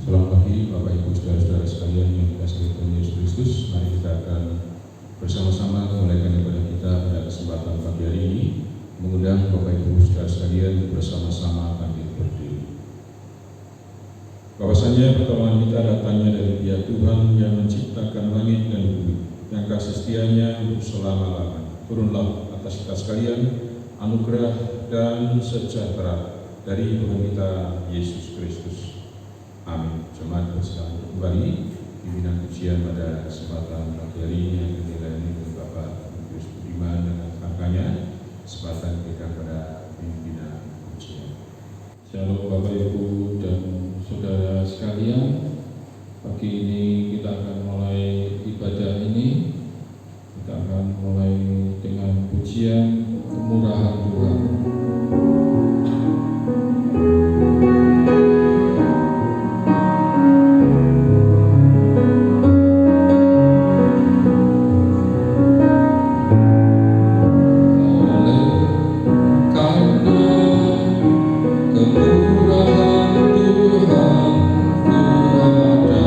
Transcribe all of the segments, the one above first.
Selamat pagi Bapak Ibu Saudara-saudara sekalian yang dikasihi Tuhan Yesus Kristus. Mari kita akan bersama-sama memulaikan ibadah kita pada kesempatan pagi hari ini, mengundang Bapak Ibu Saudara sekalian untuk bersama-sama bangkit berdiri. Bahwasanya pertolongan kita datangnya dari pihak Tuhan yang menciptakan langit dan bumi, yang kasih setianya untuk selama-lamanya. Turunlah atas kita sekalian anugerah dan sejahtera dari Tuhan kita Yesus Kristus. Amin. Jemaat bersilakan kembali pimpinan pujian pada kesempatan pagi hari ini yang dilayani oleh Bapak Yus Budiman dengan rekan-rekannya. Kesempatan kita pada pimpinan pujian. Shalom Bapak Ibu dan Saudara sekalian. Pagi ini kita akan mulai ibadah ini. Kita akan mulai dengan pujian kemurahan Tuhan. Kemurahan Tuhan tiada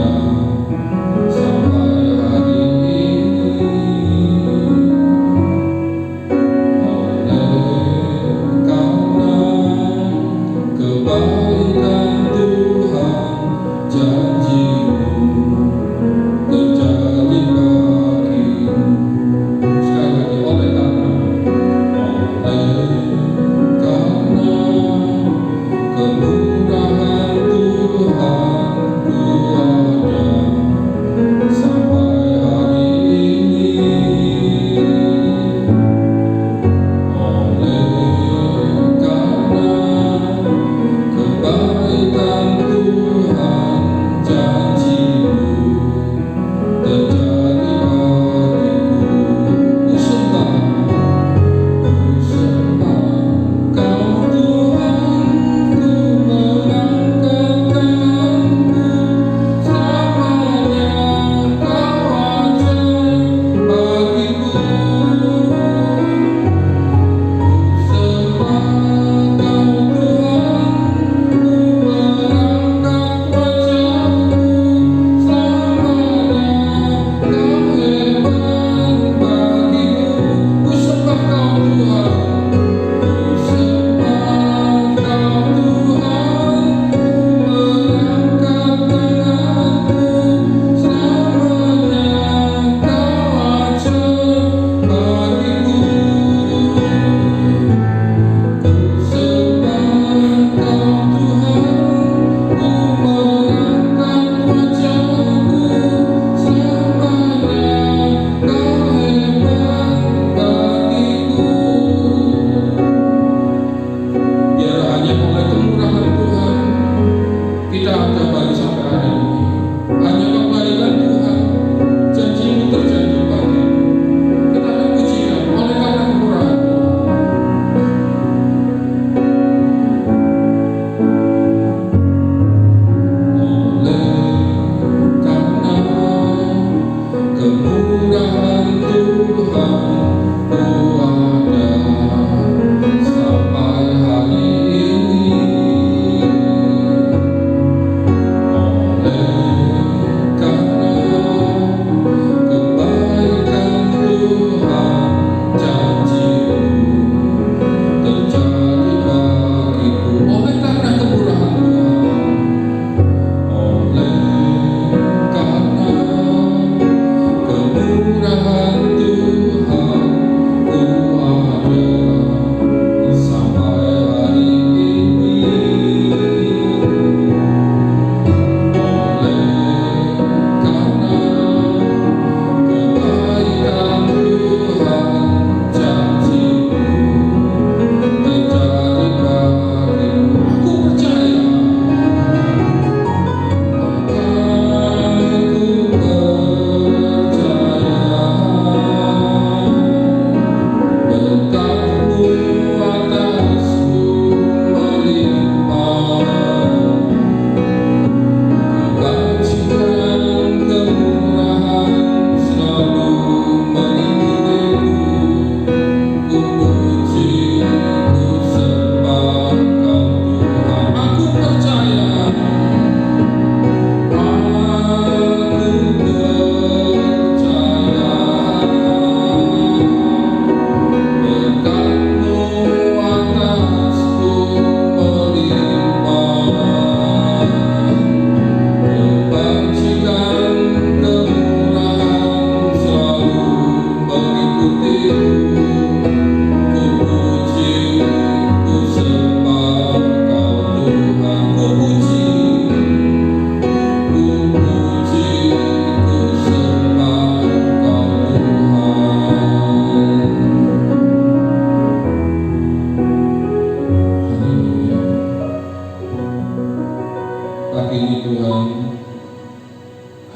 pagi ini Tuhan,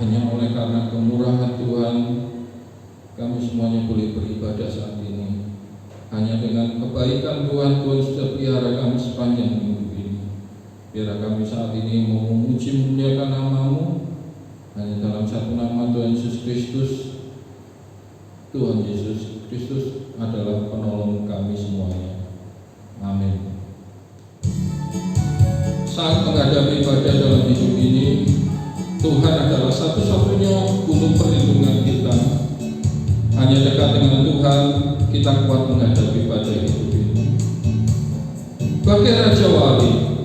hanya oleh karena kemurahan Tuhan, kami semuanya boleh beribadah saat ini. Hanya dengan kebaikan Tuhan, Tuhan sudah pelihara kami sepanjang minggu ini. Biar kami saat ini mau memuji memuliakan nama-Mu, hanya dalam satu nama Tuhan Yesus Kristus. Tuhan Yesus Kristus adalah penolong kami semuanya. Amin. Saat menghadapi ibadah dalam hidup ini, Tuhan adalah satu-satunya gunung perlindungan kita. Hanya dekat dengan Tuhan, kita kuat menghadapi badai hidup ini. Bagai Raja Wali,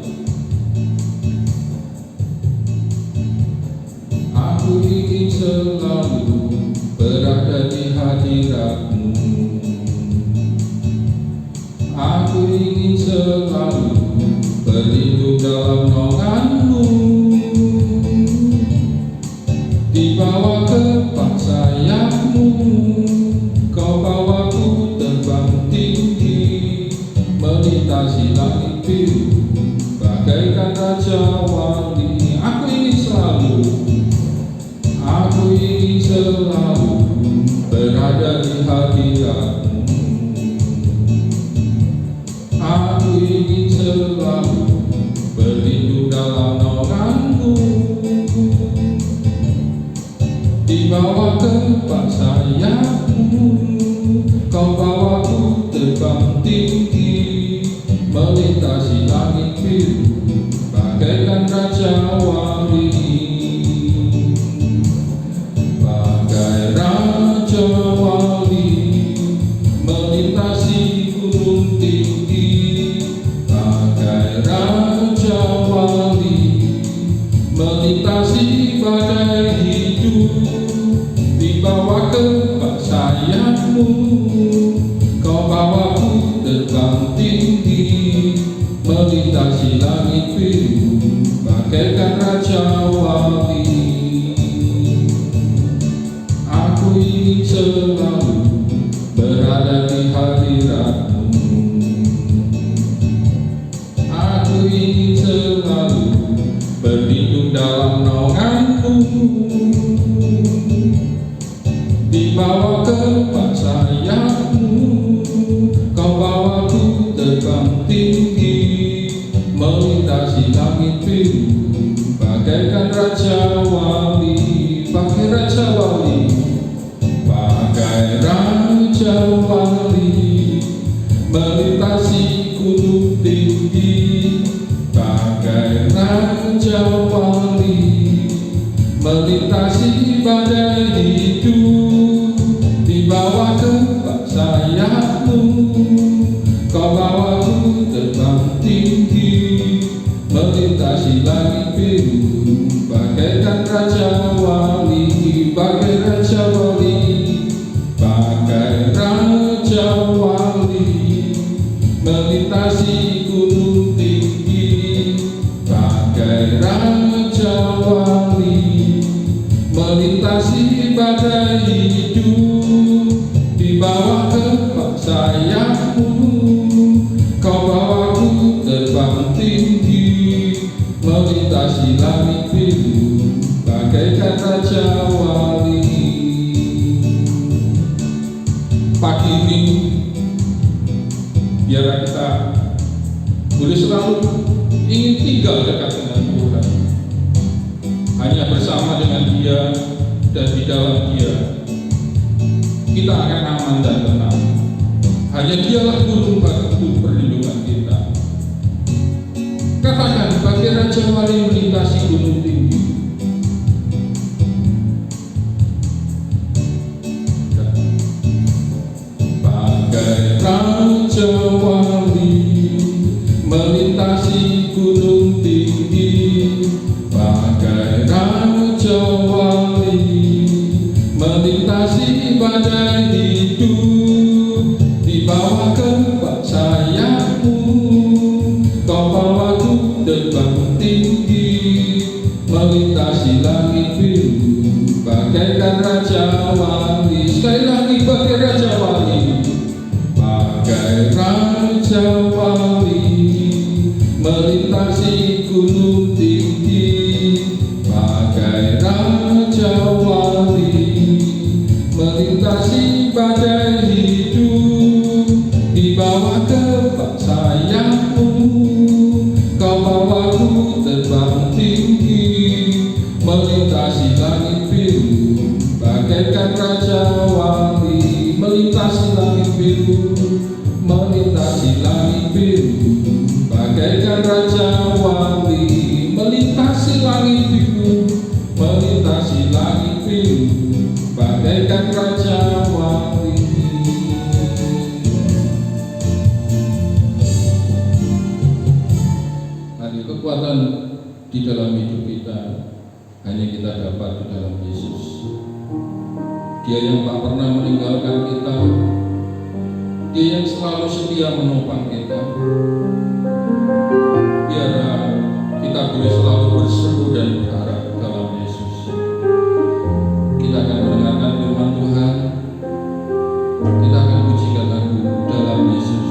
aku ingin selalu berada di hadirat-Mu. Aku ingin selalu berlindung dalam naungan-Mu, di bawah kepak sayap-Mu. Kau bawaku terbang tinggi, melintasi langit biru, bagaikan Raja Wali. Aku ingin selalu berada di hadirat-Mu. Aku ingin selalu berlindung dalam naungan-Mu, di bawah kepak sayap-Mu. Kau bawaku terbang tinggi, melintasi langit biru, bagaikan Raja Wali. Bagai Raja Wali, melintasi gunung tinggi. Bagai Raja Wali, melintasi badai hidup, di bawah kepak sayap-Mu. Kau bawaku terbang tinggi, melintasi langit biru, bagaikan Raja Wali. Aku ingin selalu berada di hadirat-Mu. Aku ingin selalu berlindung dalam naungan-Mu, di bawah kepak sayap-Mu. Kau bawaku terbang tinggi, melintasi langit biru, bagaikan Raja Wali. Bagai Raja Wali, bagai Raja Wali, melintasi gunung tinggi. Bagai Raja Wali, melintasi badai hidup, di bawah kepak sayap-Mu. Kau bawaku terbang tinggi, melintasi langit biru, bagaikan Raja Wali. Bagai Raja Wali, bagai Raja Wali, melintasi gunung tinggi. Bagai Raja Wali, melintasi badai hidup, di bawah kepak sayap-Mu. Kau bawaku terbang tinggi, melintasi langit biru, bagaikan Raja Wali. Pagi ini, biar kita boleh selalu ingin tinggal dekat dengan Tuhan, hanya bersama dengan Dia dan di dalam Dia kita akan aman dan tenang. Hanya Dialah gunung batu perlindungan kita. Katakan, bagai Raja Wali melintasi gunung tinggi. Bagai Raja Wali, melintasi gunung tinggi. Bagai Raja Wali, melintasi badai hidup, di bawah kepak sayap-Mu. Kau bawaku terbang tinggi, melintasi langit biru, bagaikan Raja Wali. Sekali lagi, bagai Raja Wali, bagai Raja Wali, melintasi gunung tinggi. bagaikan raja wali. Hari kekuatan di dalam hidup kita hanya kita dapat di dalam Yesus. Dia yang tak pernah meninggalkan kita, Dia yang selalu setia menopang kita. Biarlah kita boleh selalu berseru dan berharap dalam Yesus. Kita akan mendengarkan firman Tuhan, kita akan pujikan lagu dalam Yesus.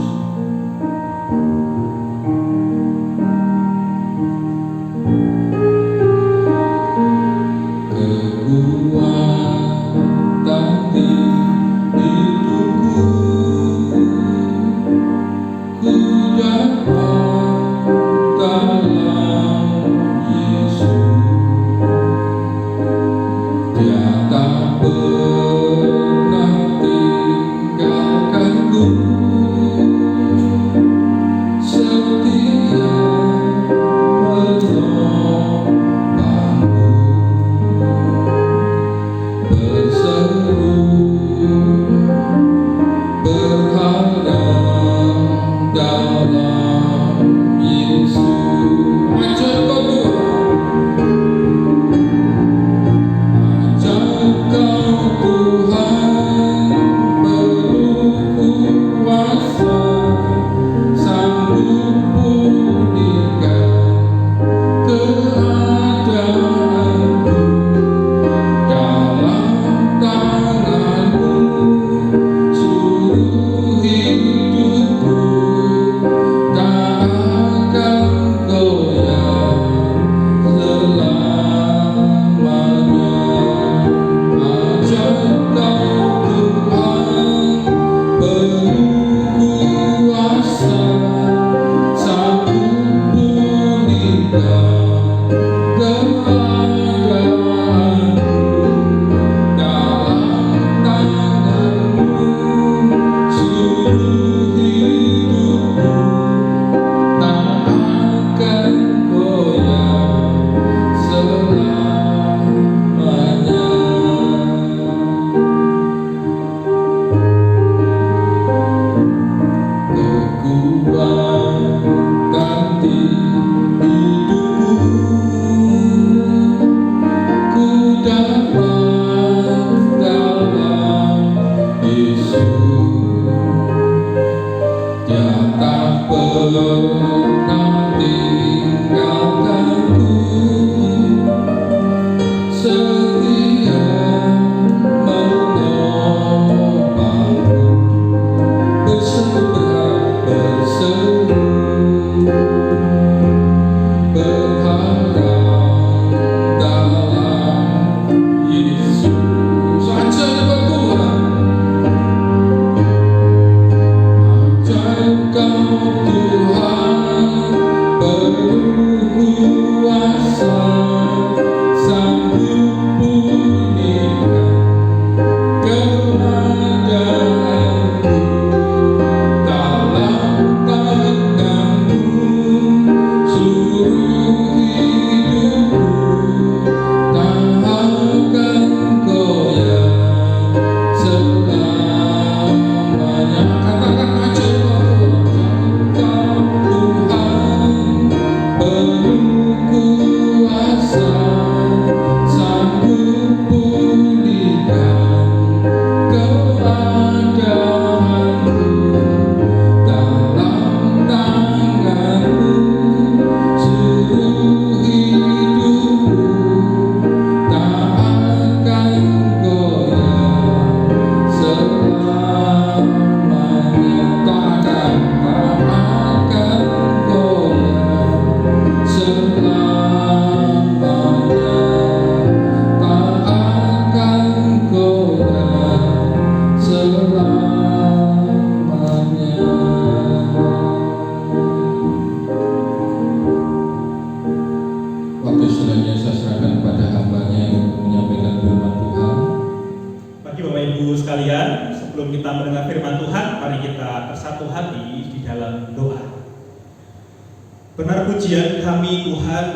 Benar pujian kami Tuhan,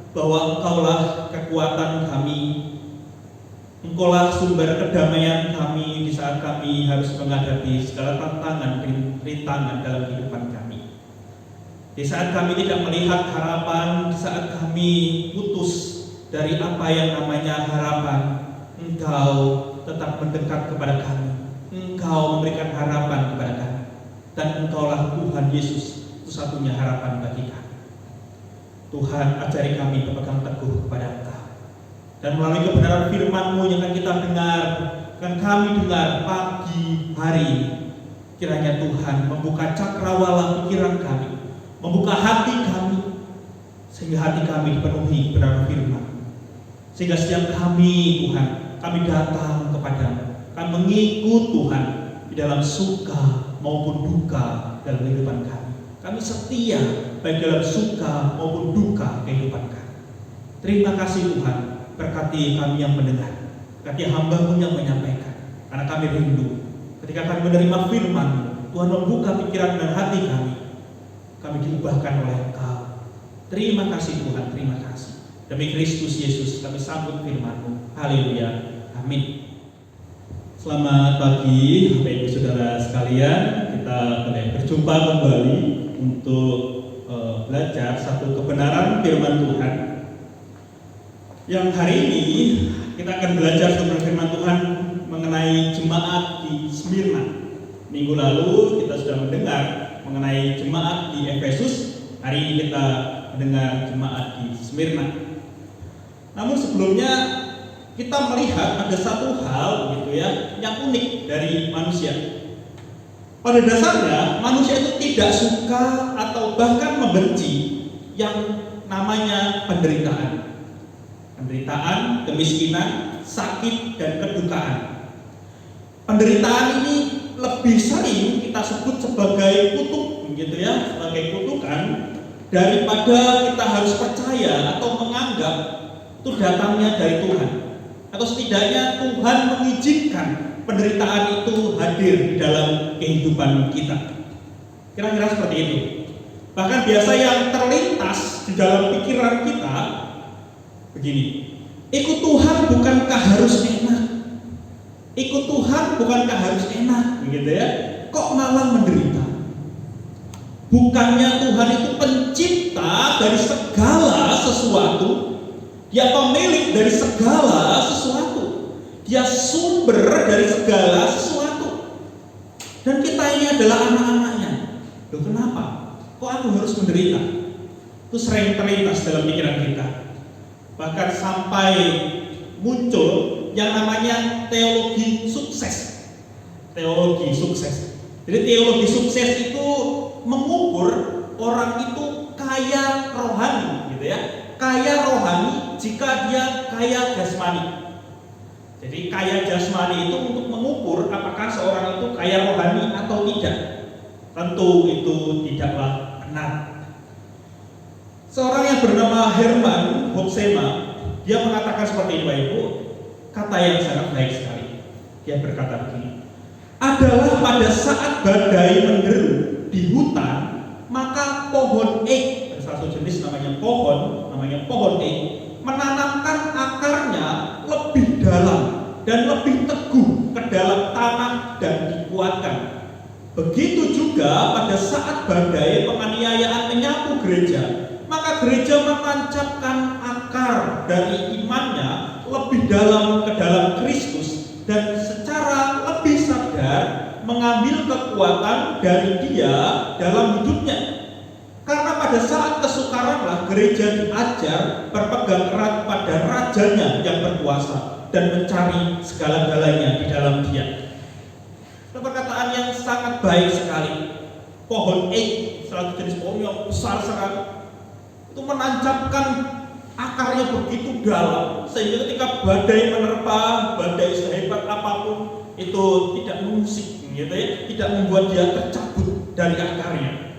bahwa Engkaulah kekuatan kami, Engkaulah sumber kedamaian kami di saat kami harus menghadapi segala tantangan dan rintangan dalam kehidupan kami. Di saat kami tidak melihat harapan, di saat kami putus dari apa yang namanya harapan, Engkau tetap mendekat kepada kami. Engkau memberikan harapan kepada kami. Dan Engkaulah Tuhan Yesus, satu-satunya harapan bagi kami. Tuhan, ajari kami berpegang teguh kepada Engkau. Dan melalui kebenaran firman-Mu yang akan kita dengar, akan kami dengar pagi hari, kiranya Tuhan membuka cakrawala pikiran kami, membuka hati kami, sehingga hati kami dipenuhi kebenaran firman. Sehingga setiap kami, Tuhan, kami datang kepada-Mu, kami mengikut Tuhan di dalam suka maupun duka dalam kehidupan kami. Kami setia baik dalam suka maupun duka kehidupan kami. Terima kasih Tuhan, berkati kami yang mendengar, berkati hamba-Mu yang menyampaikan, karena kami rindu ketika kami menerima firman, Tuhan membuka pikiran dan hati kami diubahkan oleh Engkau. Terima kasih Tuhan, terima kasih. Demi Kristus Yesus kami sambut firman-Mu. Haleluya, amin. Selamat pagi Bapak Ibu Saudara sekalian. Kita boleh berjumpa kembali untuk belajar satu kebenaran firman Tuhan. Yang hari ini kita akan belajar tentang firman Tuhan mengenai jemaat di Smyrna. Minggu lalu kita sudah mendengar mengenai jemaat di Efesus. Hari ini kita mendengar jemaat di Smyrna. Namun sebelumnya kita melihat ada satu hal gitu ya yang unik dari manusia. Pada dasarnya manusia itu tidak suka atau bahkan membenci yang namanya penderitaan. Penderitaan, kemiskinan, sakit, dan kedukaan. Penderitaan ini lebih sering kita sebut sebagai kutuk, gitu ya, sebagai kutukan, daripada kita harus percaya atau menganggap itu datangnya dari Tuhan, atau setidaknya Tuhan mengizinkan penderitaan itu hadir di dalam kehidupan kita. Kira-kira seperti itu. Bahkan biasa yang terlintas di dalam pikiran kita begini, ikut Tuhan bukankah harus enak? Ikut Tuhan bukankah harus enak? Begitu ya. Kok malah menderita? Bukannya Tuhan itu pencipta dari segala sesuatu, Dia pemilik dari segala sesuatu, Dia sumber dari segala sesuatu, dan kita ini adalah anak-anaknya. Loh kenapa? Kok aku harus menderita? Itu sering terlintas dalam pikiran kita. Bahkan sampai muncul yang namanya teologi sukses. Teologi sukses. Jadi teologi sukses itu mengukur orang itu kaya rohani, gitu ya. Kaya rohani jika dia kaya jasmani. Jadi kaya jasmani itu untuk mengukur apakah seorang itu kaya rohani atau tidak. Tentu itu tidaklah benar. Seorang yang bernama Herman Hoeksema, dia mengatakan seperti ini, Bapak Ibu, kata yang sangat baik sekali. Dia berkata begini, adalah pada saat badai menderu di hutan, maka pohon ek, ada satu jenis namanya pohon ek, menanamkan akarnya lebih dalam dan lebih teguh ke dalam tanah dan dikuatkan. Begitu juga pada saat badai penganiayaan menyapu gereja, maka gereja menancapkan akar dari imannya lebih dalam ke dalam Kristus dan secara lebih sadar mengambil kekuatan dari Dia dalam hidupnya. Karena pada saat kesukaranlah gereja diajar berpegang erat pada rajanya yang berkuasa dan mencari segala-galanya di dalam Dia. Itu perkataan yang sangat baik sekali. Pohon ek, salah satu jenis pohon yang besar sekali, itu menancapkan akarnya begitu dalam sehingga ketika badai menerpa, badai sehebat apapun itu tidak mengusik, gitu ya, tidak membuat dia tercabut dari akarnya.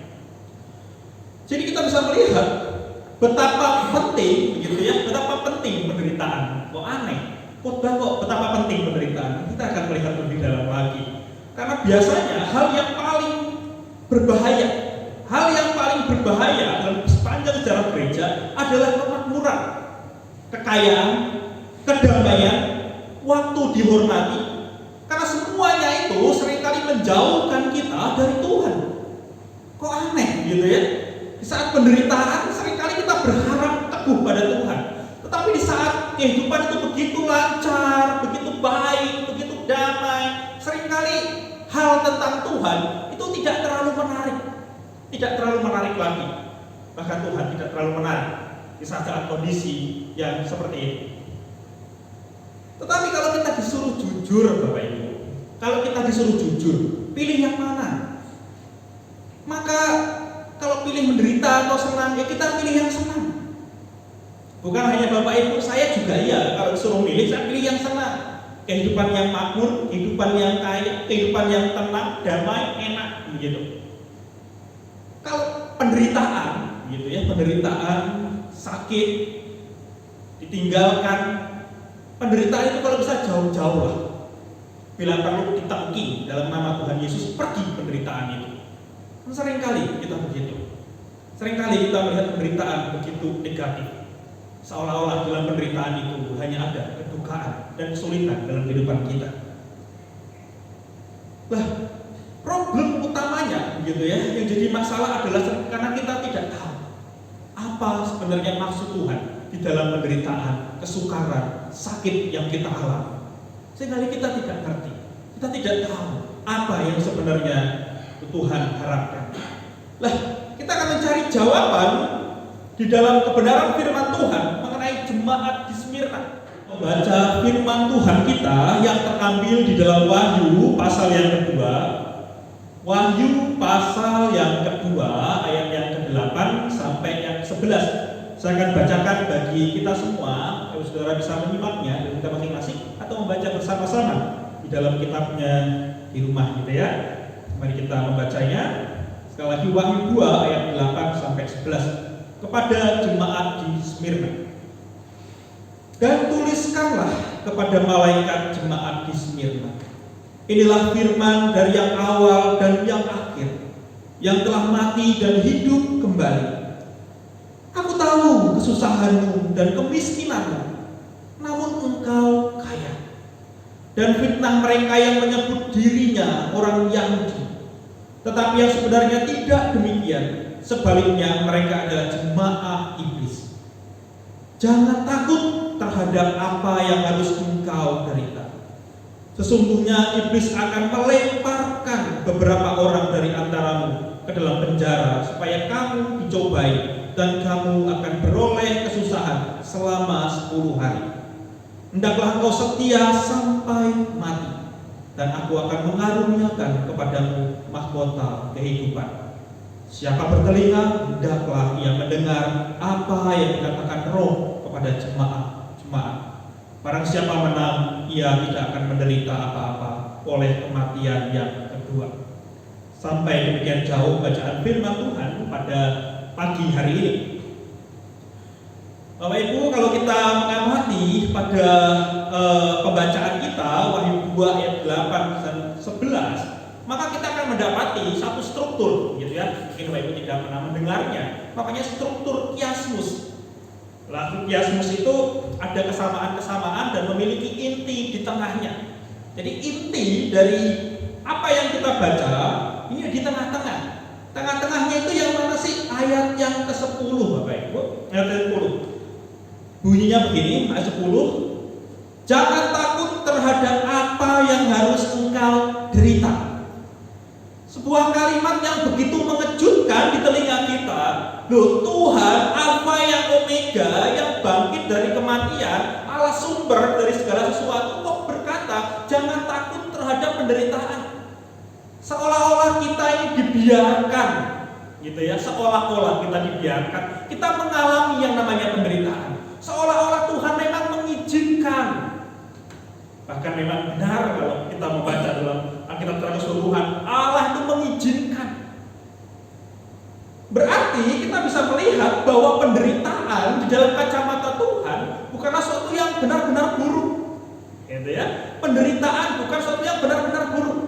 Jadi kita bisa melihat betapa penting, gitu ya, betapa penting penderitaan. Kok aneh? Khotbah kok betapa penting penderitaan? Kita akan melihat lebih dalam lagi. Karena biasanya hal yang paling berbahaya dalam sepanjang sejarah gereja adalah kemakmuran, kekayaan, kedamaian, waktu dihormati, karena semuanya itu seringkali menjauhkan kita dari Tuhan. Kok aneh gitu ya? Di saat penderitaan seringkali kita berharap teguh pada Tuhan. Tetapi di saat kehidupan itu begitu lancar, begitu baik, begitu damai, seringkali hal tentang Tuhan itu tidak terlalu menarik. Tidak terlalu menarik lagi. Bahkan Tuhan tidak terlalu menarik di saat kondisi yang seperti ini. Tetapi kalau kita disuruh jujur Bapak Ibu, kalau kita disuruh jujur, pilih yang mana? Maka kalau pilih menderita atau senang, ya kita pilih yang senang. Bukan hanya Bapak Ibu, saya juga iya. Kalau disuruh milih, saya pilih yang senang. Kehidupan yang makmur, kehidupan yang kaya, kehidupan yang tenang, damai, enak, begitu. Kalau penderitaan, gitu ya, penderitaan, sakit, ditinggalkan, penderitaan itu kalau bisa jauh-jauh lah. Bila perlu ditangki dalam nama Tuhan Yesus, pergi penderitaan itu. Seringkali kita begitu. Seringkali kita melihat penderitaan begitu negatif. Seolah-olah dalam penderitaan itu hanya ada kedukaan dan kesulitan dalam kehidupan kita. Nah, problem utamanya gitu ya, yang jadi masalah adalah karena kita tidak tahu apa sebenarnya maksud Tuhan di dalam penderitaan, kesukaran, sakit yang kita alami. Sehingga kita tidak ngerti, kita tidak tahu apa yang sebenarnya Tuhan harapkan. Lah, kita akan mencari jawaban di dalam kebenaran firman Tuhan mengenai jemaat di Smyrna. Membaca firman Tuhan kita yang terambil di dalam Wahyu pasal yang kedua. Wahyu pasal yang kedua ayat yang ke-8 sampai yang 11. Saya akan bacakan bagi kita semua, kalau saudara bisa menyimaknya dari kita masing-masing atau membaca bersama-sama di dalam kitabnya di rumah gitu ya. Mari kita membacanya. Sekali lagi Wahyu 2 ayat 8 sampai 11. Kepada jemaat di Smyrna. Dan tuliskanlah kepada malaikat jemaat di Smyrna. Inilah firman dari yang awal dan yang akhir, yang telah mati dan hidup kembali. Aku tahu kesusahanmu dan kemiskinanmu, namun engkau kaya. Dan fitnah mereka yang menyebut dirinya orang Yahudi, tetapi yang sebenarnya tidak demikian. Sebaliknya mereka adalah jemaah iblis. Jangan takut terhadap apa yang harus engkau derita. Sesungguhnya iblis akan melemparkan beberapa orang dari antaramu ke dalam penjara supaya kamu dicobai dan kamu akan beroleh kesusahan selama 10 hari. Hendaklah engkau setia sampai mati, dan aku akan mengaruniakan kepadamu mahkota kehidupan. Siapa bertelinga, hendaklah ia mendengar apa yang dikatakan Roh kepada jemaat-jemaat. Barang siapa menang, ia tidak akan menderita apa-apa oleh kematian yang kedua. Sampai demikian jauh bacaan firman Tuhan pada pagi hari ini. Bapak Ibu, kalau kita mengamati pada pembacaan kita Wahyu 2 ayat 8 dan 11, maka kita akan mendapati satu struktur gitu ya. Mungkin Bapak Ibu tidak pernah mendengarnya. Makanya struktur kiasmus. Lalu kiasmus itu ada kesamaan-kesamaan dan memiliki inti di tengahnya. Jadi inti dari apa yang kita baca ini di tengah-tengah. Tengah-tengahnya itu yang mana sih? Ayat yang ke-10 Bapak Ibu. Ayat ke-10. Bunyinya begini, ayat 10. Jangan takut terhadap apa yang harus engkau derita. Sebuah kalimat yang begitu mengejutkan di telinga kita. Loh, Tuhan Alfa yang Omega, yang bangkit dari kematian, Allah sumber dari segala sesuatu, kok berkata jangan takut terhadap penderitaan. Seolah-olah kita ini dibiarkan gitu ya, seolah-olah kita dibiarkan, kita mengalami yang namanya penderitaan. Seolah-olah Tuhan memang mengizinkan. Bahkan memang benar kalau kita membaca dalam Alkitab secara keseluruhan, Allah itu mengizinkan. Berarti kita bisa melihat bahwa penderitaan di dalam kacamata Tuhan bukanlah sesuatu yang benar-benar buruk. Gitu ya. Penderitaan bukan sesuatu yang benar-benar buruk.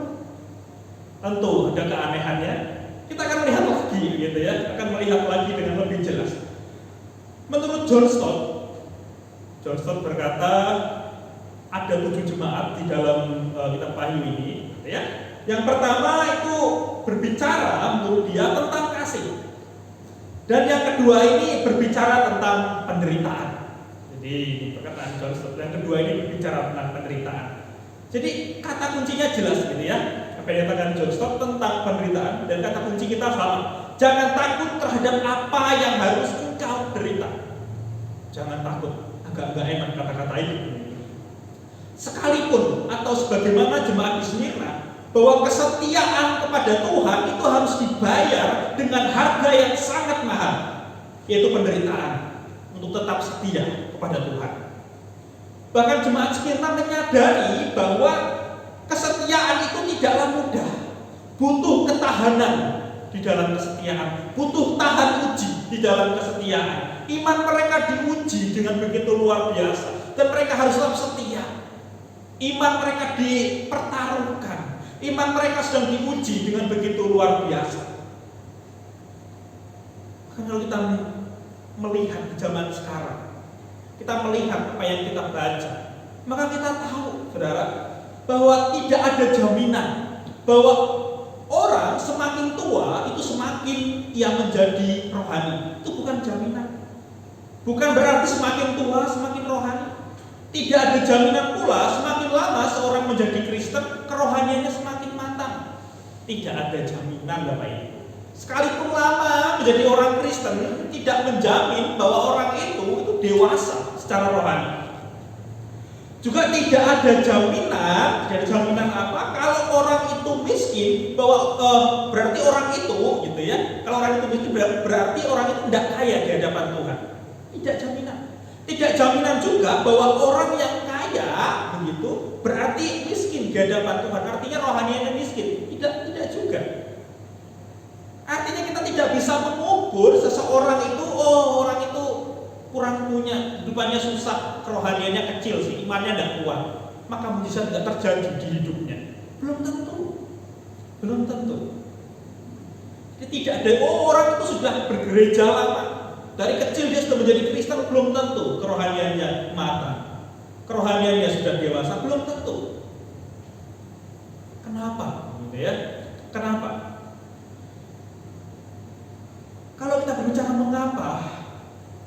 Tentu ada keanehannya. Kita akan melihat lagi gitu ya, akan melihat lagi dengan lebih jelas. Menurut John Stott berkata, ada 7 jemaat di dalam kitab Wahyu ini, ya. Yang pertama itu berbicara menurut dia tentang kasih. Dan yang kedua ini berbicara tentang penderitaan. Jadi perkataan John Stott yang kedua ini berbicara tentang penderitaan. Jadi kata kuncinya jelas gitu ya. Apa yang dikatakan John Stott tentang penderitaan, dan kata kunci kita sama. Jangan takut terhadap apa yang harus engkau derita. Jangan takut. Agak-agak enak kata-kata itu. Sekalipun atau sebagaimana jemaat di Smyrna, bahwa kesetiaan kepada Tuhan itu harus dibayar dengan harga yang sangat mahal, yaitu penderitaan, untuk tetap setia kepada Tuhan. Bahkan jemaat Smyrna menyadari bahwa kesetiaan itu tidaklah mudah, butuh ketahanan di dalam kesetiaan, butuh tahan uji di dalam kesetiaan. Iman mereka diuji dengan begitu luar biasa, dan mereka harus tetap setia. Iman mereka dipertaruhkan. Iman mereka sedang diuji dengan begitu luar biasa. Kalau kita melihat di zaman sekarang, kita melihat apa yang kita baca, maka kita tahu, saudara, bahwa tidak ada jaminan bahwa orang semakin tua itu semakin ia menjadi rohani. Itu bukan jaminan. Bukan berarti semakin tua semakin rohani. Tidak ada jaminan pula semakin lama seorang menjadi Kristen, kerohaniannya semakin matang. Tidak ada jaminan, Bapak Ibu. Sekalipun lama menjadi orang Kristen, tidak menjamin bahwa orang itu dewasa secara rohani. Juga tidak ada jaminan apa? Kalau orang itu miskin, bahwa berarti orang itu, gitu ya. Kalau orang itu miskin berarti orang itu tidak kaya di hadapan Tuhan. Tidak jaminan. Tidak jaminan juga bahwa orang yang kaya begitu berarti miskin di hadapan Tuhan. Artinya rohanianya miskin. Tidak juga. Artinya kita tidak bisa mengukur seseorang itu, orang itu kurang punya, hidupannya susah, kerohaniannya kecil sih, imannya tidak kuat, maka mujizat tidak terjadi di hidupnya. Belum tentu. Jadi tidak ada orang itu sudah bergereja lama, dari kecil dia sudah menjadi Kristen, belum tentu kerohaniannya matang, kerohaniannya sudah dewasa, belum tentu. Kenapa? Gitu ya? Kenapa? Kalau kita berbicara mengapa,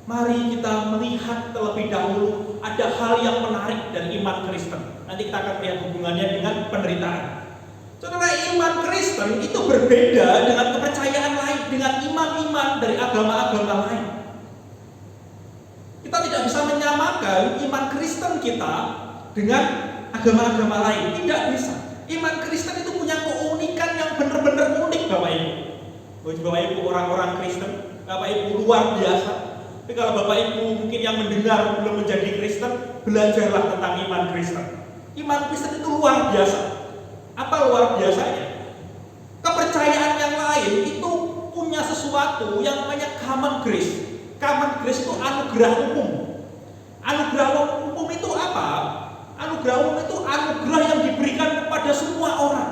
mari kita melihat terlebih dahulu ada hal yang menarik dari iman Kristen. Nanti kita akan lihat hubungannya dengan penderitaan. Saudara, iman Kristen itu berbeda dengan kepercayaan lain, dengan iman-iman dari agama-agama lain. Kita tidak bisa menyamakan iman Kristen kita dengan agama-agama lain. Tidak bisa. Iman Kristen itu punya keunikan yang benar-benar unik, Bapak Ibu. Bapak Ibu orang-orang Kristen, Bapak Ibu luar biasa. Tapi kalau Bapak Ibu mungkin yang mendengar belum menjadi Kristen, belajarlah tentang iman Kristen. Iman Kristen itu luar biasa. Apa luar biasanya? Kepercayaan yang lain itu punya sesuatu yang namanya common grace. Common grace itu anugerah umum. Anugerah umum itu apa? Anugerah umum itu anugerah yang diberikan kepada semua orang.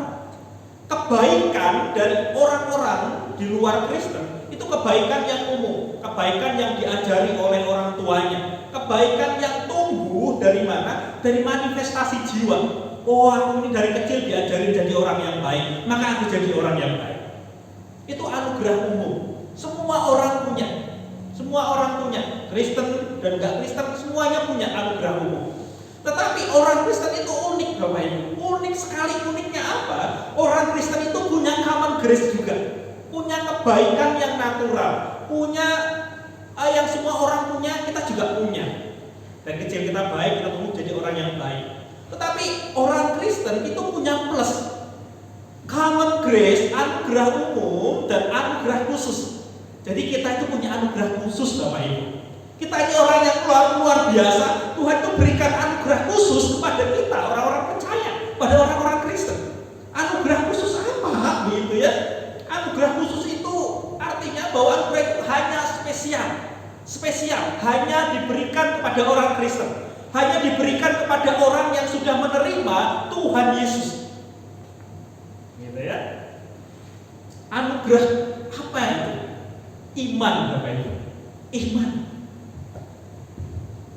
Kebaikan dari orang-orang di luar Kristen itu kebaikan yang umum, kebaikan yang diajari oleh orang tuanya, kebaikan yang tumbuh dari mana? Dari manifestasi jiwa. Oh, aku ini dari kecil diajarin jadi orang yang baik, maka aku jadi orang yang baik. Itu anugerah umum. Semua orang punya. Semua orang punya. Kristen dan enggak Kristen semuanya punya anugerah umum. Tetapi orang Kristen itu unik, Bapak Ibu. Unik sekali. Uniknya apa? Orang Kristen itu punya common grace juga. Punya kebaikan yang natural. Punya yang semua orang punya, kita juga punya. Dari kecil kita baik, kita tumbuh jadi orang yang baik. Tetapi orang Kristen itu punya plus. Common grace, anugerah umum, dan anugerah khusus. Jadi kita itu punya anugerah khusus, Bapak Ibu. Kita ini orang yang luar biasa. Tuhan itu berikan anugerah khusus kepada kita, orang-orang percaya, pada orang-orang Kristen. Anugerah khusus apa? Begitu ya. Anugerah khusus itu artinya bahwa anugerah itu hanya spesial, hanya diberikan kepada orang Kristen, hanya diberikan kepada orang yang sudah menerima Tuhan Yesus. Gitu ya. Anugerah apa itu? Iman, Bapak Ibu. Iman.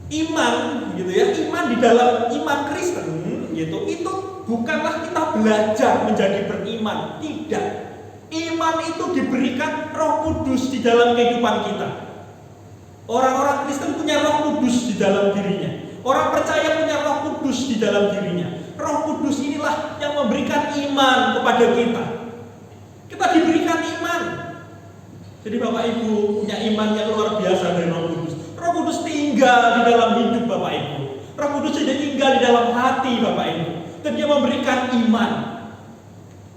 Iman gitu ya, iman di dalam iman Kristen gitu, itu bukanlah kita belajar menjadi beriman, tidak. Iman itu diberikan Roh Kudus di dalam kehidupan kita. Orang-orang Kristen punya Roh Kudus di dalam dirinya. Orang percaya punya Roh Kudus di dalam dirinya. Roh Kudus inilah yang memberikan iman kepada kita. Kita diberikan iman. Jadi Bapak Ibu punya iman yang luar biasa dari Roh Kudus. Roh Kudus tinggal di dalam hidup Bapak Ibu. Roh Kudus sudah tinggal di dalam hati Bapak Ibu. Dan Dia memberikan iman.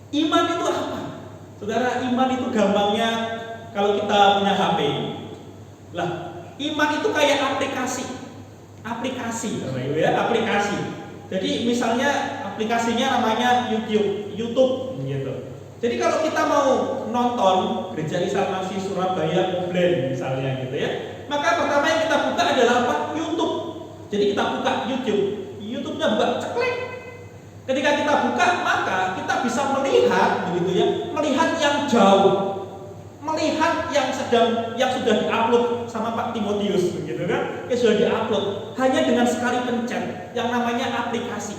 Iman itu apa? Saudara, iman itu gampangnya kalau kita punya HP. Lah, iman itu kayak aplikasi. Aplikasi Bapak Ibu ya, aplikasi. Jadi misalnya aplikasinya namanya YouTube gitu. Jadi kalau kita mau nonton Gereja Inkarnasi Surabaya Moblen misalnya gitu ya, maka pertama yang kita buka adalah apa? YouTube. Jadi kita buka YouTube. YouTube-nya buka ceklek. Ketika kita buka, maka kita bisa melihat begitu ya, melihat yang jauh, melihat yang sudah diupload sama Pak Timotius begitu kan, yang sudah diupload hanya dengan sekali pencet yang namanya aplikasi.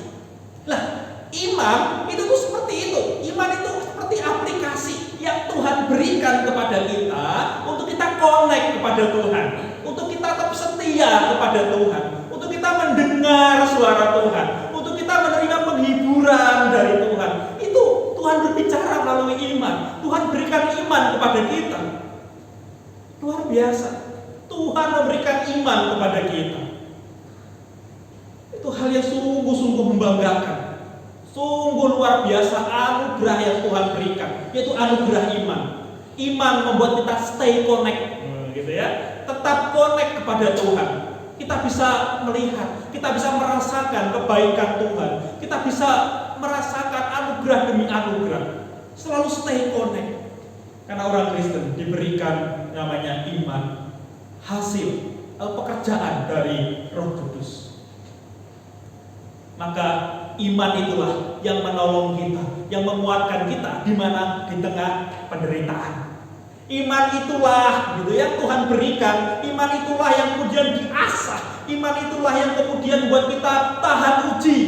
Lah, iman itu tuh seperti itu. Iman itu seperti aplikasi yang Tuhan berikan kepada kita untuk kita connect kepada Tuhan, untuk kita tetap setia kepada Tuhan, untuk kita mendengar suara Tuhan, untuk kita menerima penghiburan dari Tuhan. Itu Tuhan berbicara melalui iman. Tuhan berikan iman kepada kita. Luar biasa. Tuhan memberikan iman kepada kita. Itu hal yang sungguh-sungguh membanggakan. Sungguh luar biasa anugerah yang Tuhan berikan, yaitu anugerah iman. Iman membuat kita stay connect, gitu ya. Tetap connect kepada Tuhan. Kita bisa melihat, kita bisa merasakan kebaikan Tuhan. Kita bisa merasakan anugerah demi anugerah. Selalu stay connect. Karena orang Kristen diberikan namanya iman, hasil pekerjaan dari Roh Kudus. Maka iman itulah yang menolong kita, yang menguatkan kita di mana di tengah penderitaan. Iman itulah gitu ya Tuhan berikan. Iman itulah yang kemudian diasah. Iman itulah yang kemudian buat kita tahan uji.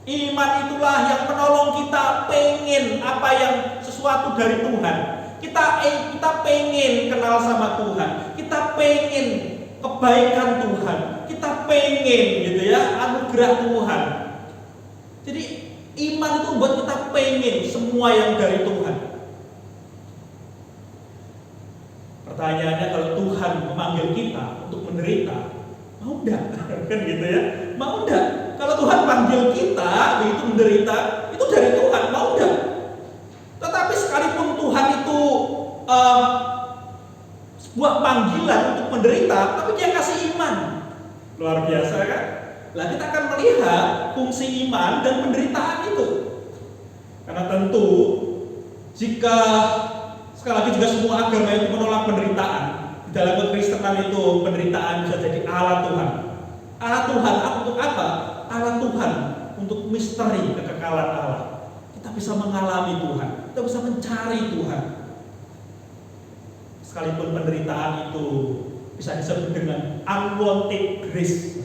Iman itulah yang menolong kita pengen apa yang sesuatu dari Tuhan. Kita pengen kenal sama Tuhan. Kita pengen kebaikan Tuhan. Kita pengen gitu ya anugerah Tuhan. Jadi iman itu buat kita pengen semua yang dari Tuhan. Pertanyaannya, kalau Tuhan memanggil kita untuk menderita, mau enggak? Kan gitu ya. Mau enggak? Kalau Tuhan panggil kita begitu menderita, itu dari Tuhan, mau enggak? Tetapi sekalipun Tuhan itu sebuah panggilan untuk menderita, tapi Dia kasih iman. Luar biasa kan? Lah kita akan melihat fungsi iman dan penderitaan itu. Karena tentu jika sekali lagi juga semua agama itu menolak penderitaan, di dalam kekristenan itu penderitaan bisa jadi alat Tuhan. Alat Tuhan untuk apa? Alat Tuhan untuk misteri kekekalan Allah. Kita bisa mengalami Tuhan, kita bisa mencari Tuhan. Sekalipun penderitaan itu bisa disebut dengan unwanted grace.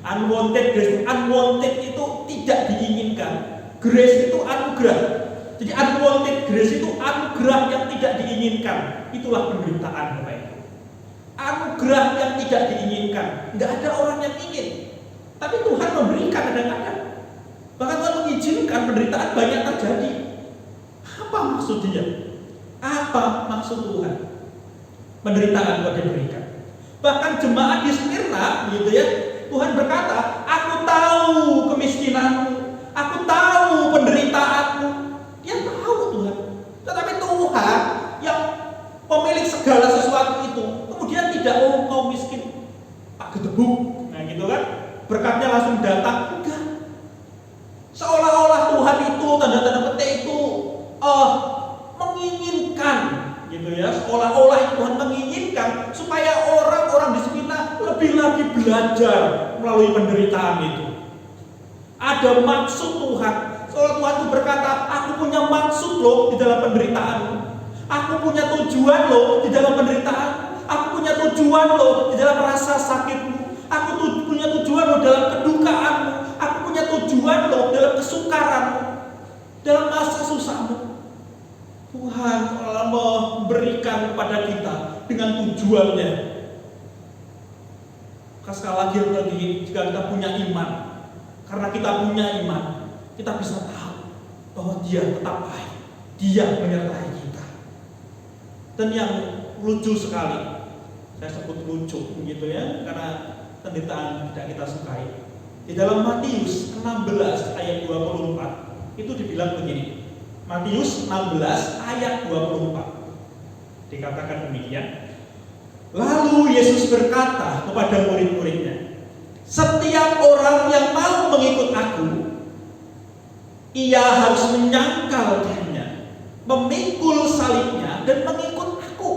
Unwanted grace, unwanted itu tidak diinginkan. Grace itu anugerah. Jadi unwanted grace itu anugerah yang tidak diinginkan. Itulah penderitaan Bapak Ibu. Anugerah yang tidak diinginkan. Enggak ada orang yang ingin. Tapi Tuhan memberikan kadang-kadang. Bahkan Tuhan mengizinkan penderitaan banyak terjadi. Apa maksud Dia? Apa maksud Tuhan? Penderitaan kok diberikan. Bahkan jemaat di Smyrna gitu ya, Tuhan berkata, aku tahu kemiskinanmu, aku tahu penderitaanmu. Dia tahu Tuhan. Tetapi Tuhan yang pemilik segala sesuatu itu kemudian tidak kau miskin, tak gedebuk. Nah gitu kan, berkatnya langsung datang. Enggak. Seolah-olah Tuhan itu tanda-tanda petik itu menginginkan gitu ya, seolah-olah Tuhan menginginkan supaya orang-orang di Smyrna lebih lagi belajar melalui penderitaan itu. Ada maksud Tuhan. Seolah Tuhan itu berkata, aku punya maksud loh di dalam penderitaan. Aku punya tujuan loh di dalam penderitaan. Aku punya tujuan loh di dalam rasa sakitmu. Aku punya tujuan loh dalam kedukaanmu. Aku punya tujuan loh dalam kesukaranmu, dalam masa susahmu. Tuhan telah memberikan kepada kita dengan tujuannya. Sekali lagi, jika kita punya iman, karena kita punya iman, kita bisa tahu bahwa Dia tetap baik. Dia menyertai kita. Dan yang lucu sekali, saya sebut lucu begitu ya, karena penderitaan tidak kita sukai. Di dalam Matius 16 ayat 24 itu dibilang begini. Matius 16 ayat 24 dikatakan demikian. Lalu Yesus berkata kepada murid-muridnya, setiap orang yang mau mengikut aku, ia harus menyangkal dirinya, memikul salibnya, dan mengikut aku.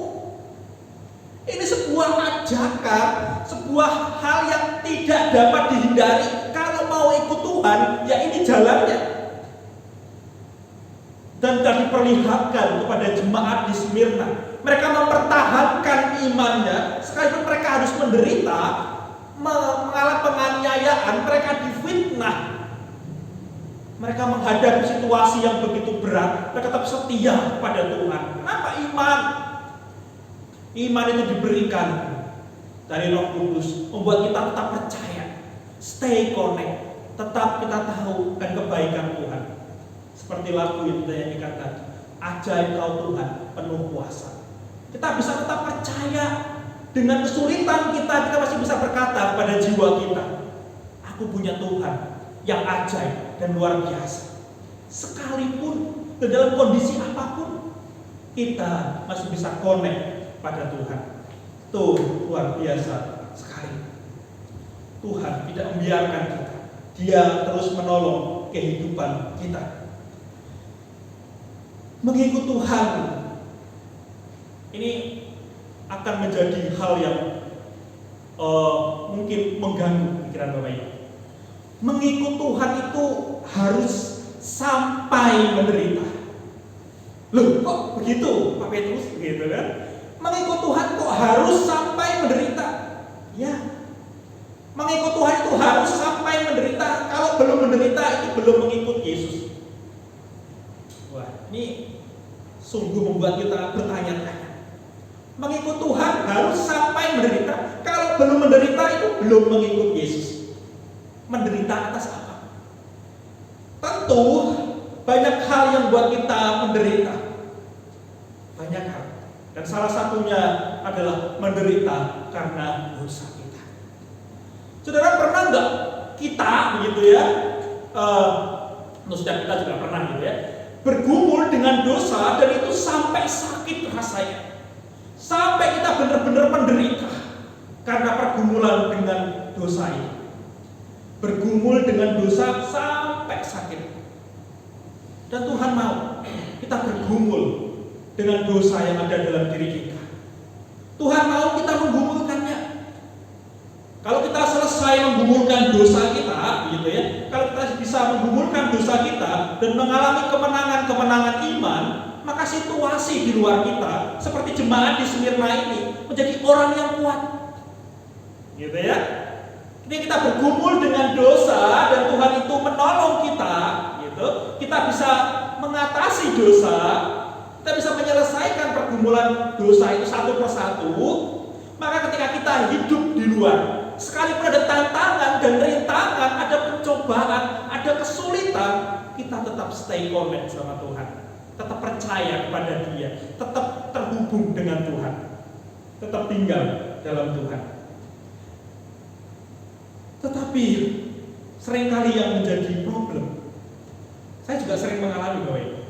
Ini sebuah ajakan, sebuah hal yang tidak dapat dihindari. Kalau mau ikut Tuhan, ya ini jalannya. Dan telah diperlihatkan kepada jemaat di Smyrna. Mereka mempertahankan imannya, sekalipun mereka harus menderita, mengalami penganiayaan, mereka difitnah. Mereka menghadapi situasi yang begitu berat, mereka tetap setia kepada Tuhan. Kenapa iman? Iman itu diberikan dari Roh Kudus, membuat kita tetap percaya, stay connect, tetap kita tahu dan kebaikan Tuhan. Seperti lagu itu yang dikatakan, ajaib Kau Tuhan, penuh kuasa. Kita bisa tetap percaya dengan kesulitan kita masih bisa berkata kepada jiwa kita, aku punya Tuhan yang ajaib dan luar biasa. Sekalipun dalam kondisi apapun, kita masih bisa connect pada Tuhan. Itu luar biasa sekali. Tuhan tidak membiarkan kita. Dia terus menolong kehidupan kita. Mengikut Tuhan ini akan menjadi hal yang mungkin mengganggu pikiran Bapak Ibu. Mengikut Tuhan itu harus sampai menderita. Loh, kok begitu Pak Petrus? Begitu kan? Mengikut Tuhan kok harus sampai menderita? Ya, mengikut Tuhan itu harus sampai menderita. Kalau belum menderita itu belum mengikut Yesus. Wah, ini sungguh membuat kita bertanya-tanya. Mengikut Tuhan harus sampai menderita. Kalau belum menderita itu belum mengikut Yesus. Menderita atas apa? Tentu banyak hal yang buat kita menderita. Banyak hal. Dan salah satunya adalah menderita karena dosa kita. Saudara, pernah nggak kita begitu ya? Setiap kita juga pernah gitu ya, bergumul dengan dosa dan itu sampai sakit rasanya. Sampai kita benar-benar menderita karena pergumulan dengan dosa ini. Bergumul dengan dosa sampai sakit. Dan Tuhan mau kita bergumul dengan dosa yang ada dalam diri kita. Tuhan mau kita menggumulkannya. Kalau kita selesai menggumulkan dosa kita, gitu ya, kalau kita bisa menggumulkan dosa kita dan mengalami kemenangan-kemenangan iman, maka situasi di luar kita, seperti jemaat di Smyrna ini, menjadi orang yang kuat. Gitu ya. Ini kita bergumul dengan dosa dan Tuhan itu menolong kita, gitu. Kita bisa mengatasi dosa, kita bisa menyelesaikan pergumulan dosa itu satu persatu. Maka ketika kita hidup di luar, sekalipun ada tantangan dan rintangan, ada pencobaan, ada kesulitan, kita tetap stay connect sama Tuhan, tetap percaya kepada Dia, tetap terhubung dengan Tuhan, tetap tinggal dalam Tuhan. Tetapi seringkali yang menjadi problem, saya juga sering mengalami bahwa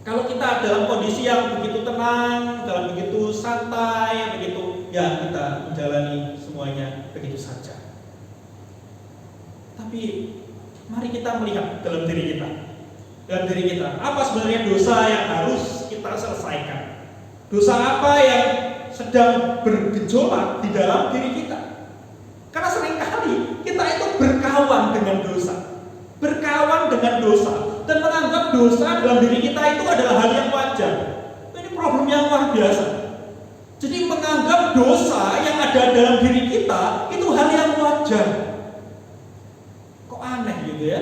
kalau kita dalam kondisi yang begitu tenang, dalam begitu santai, begitu ya kita menjalani semuanya begitu saja. Tapi mari kita melihat dalam diri kita. Dalam diri kita, apa sebenarnya dosa yang harus kita selesaikan? Dosa apa yang sedang bergejolak di dalam diri kita? Karena seringkali kita itu berkawan dengan dosa. Berkawan dengan dosa dan menganggap dosa dalam diri kita itu adalah hal yang wajar. Ini problem yang luar biasa. Jadi menganggap menganggap dosa yang ada dalam diri kita itu hal yang wajar. Kok aneh gitu ya?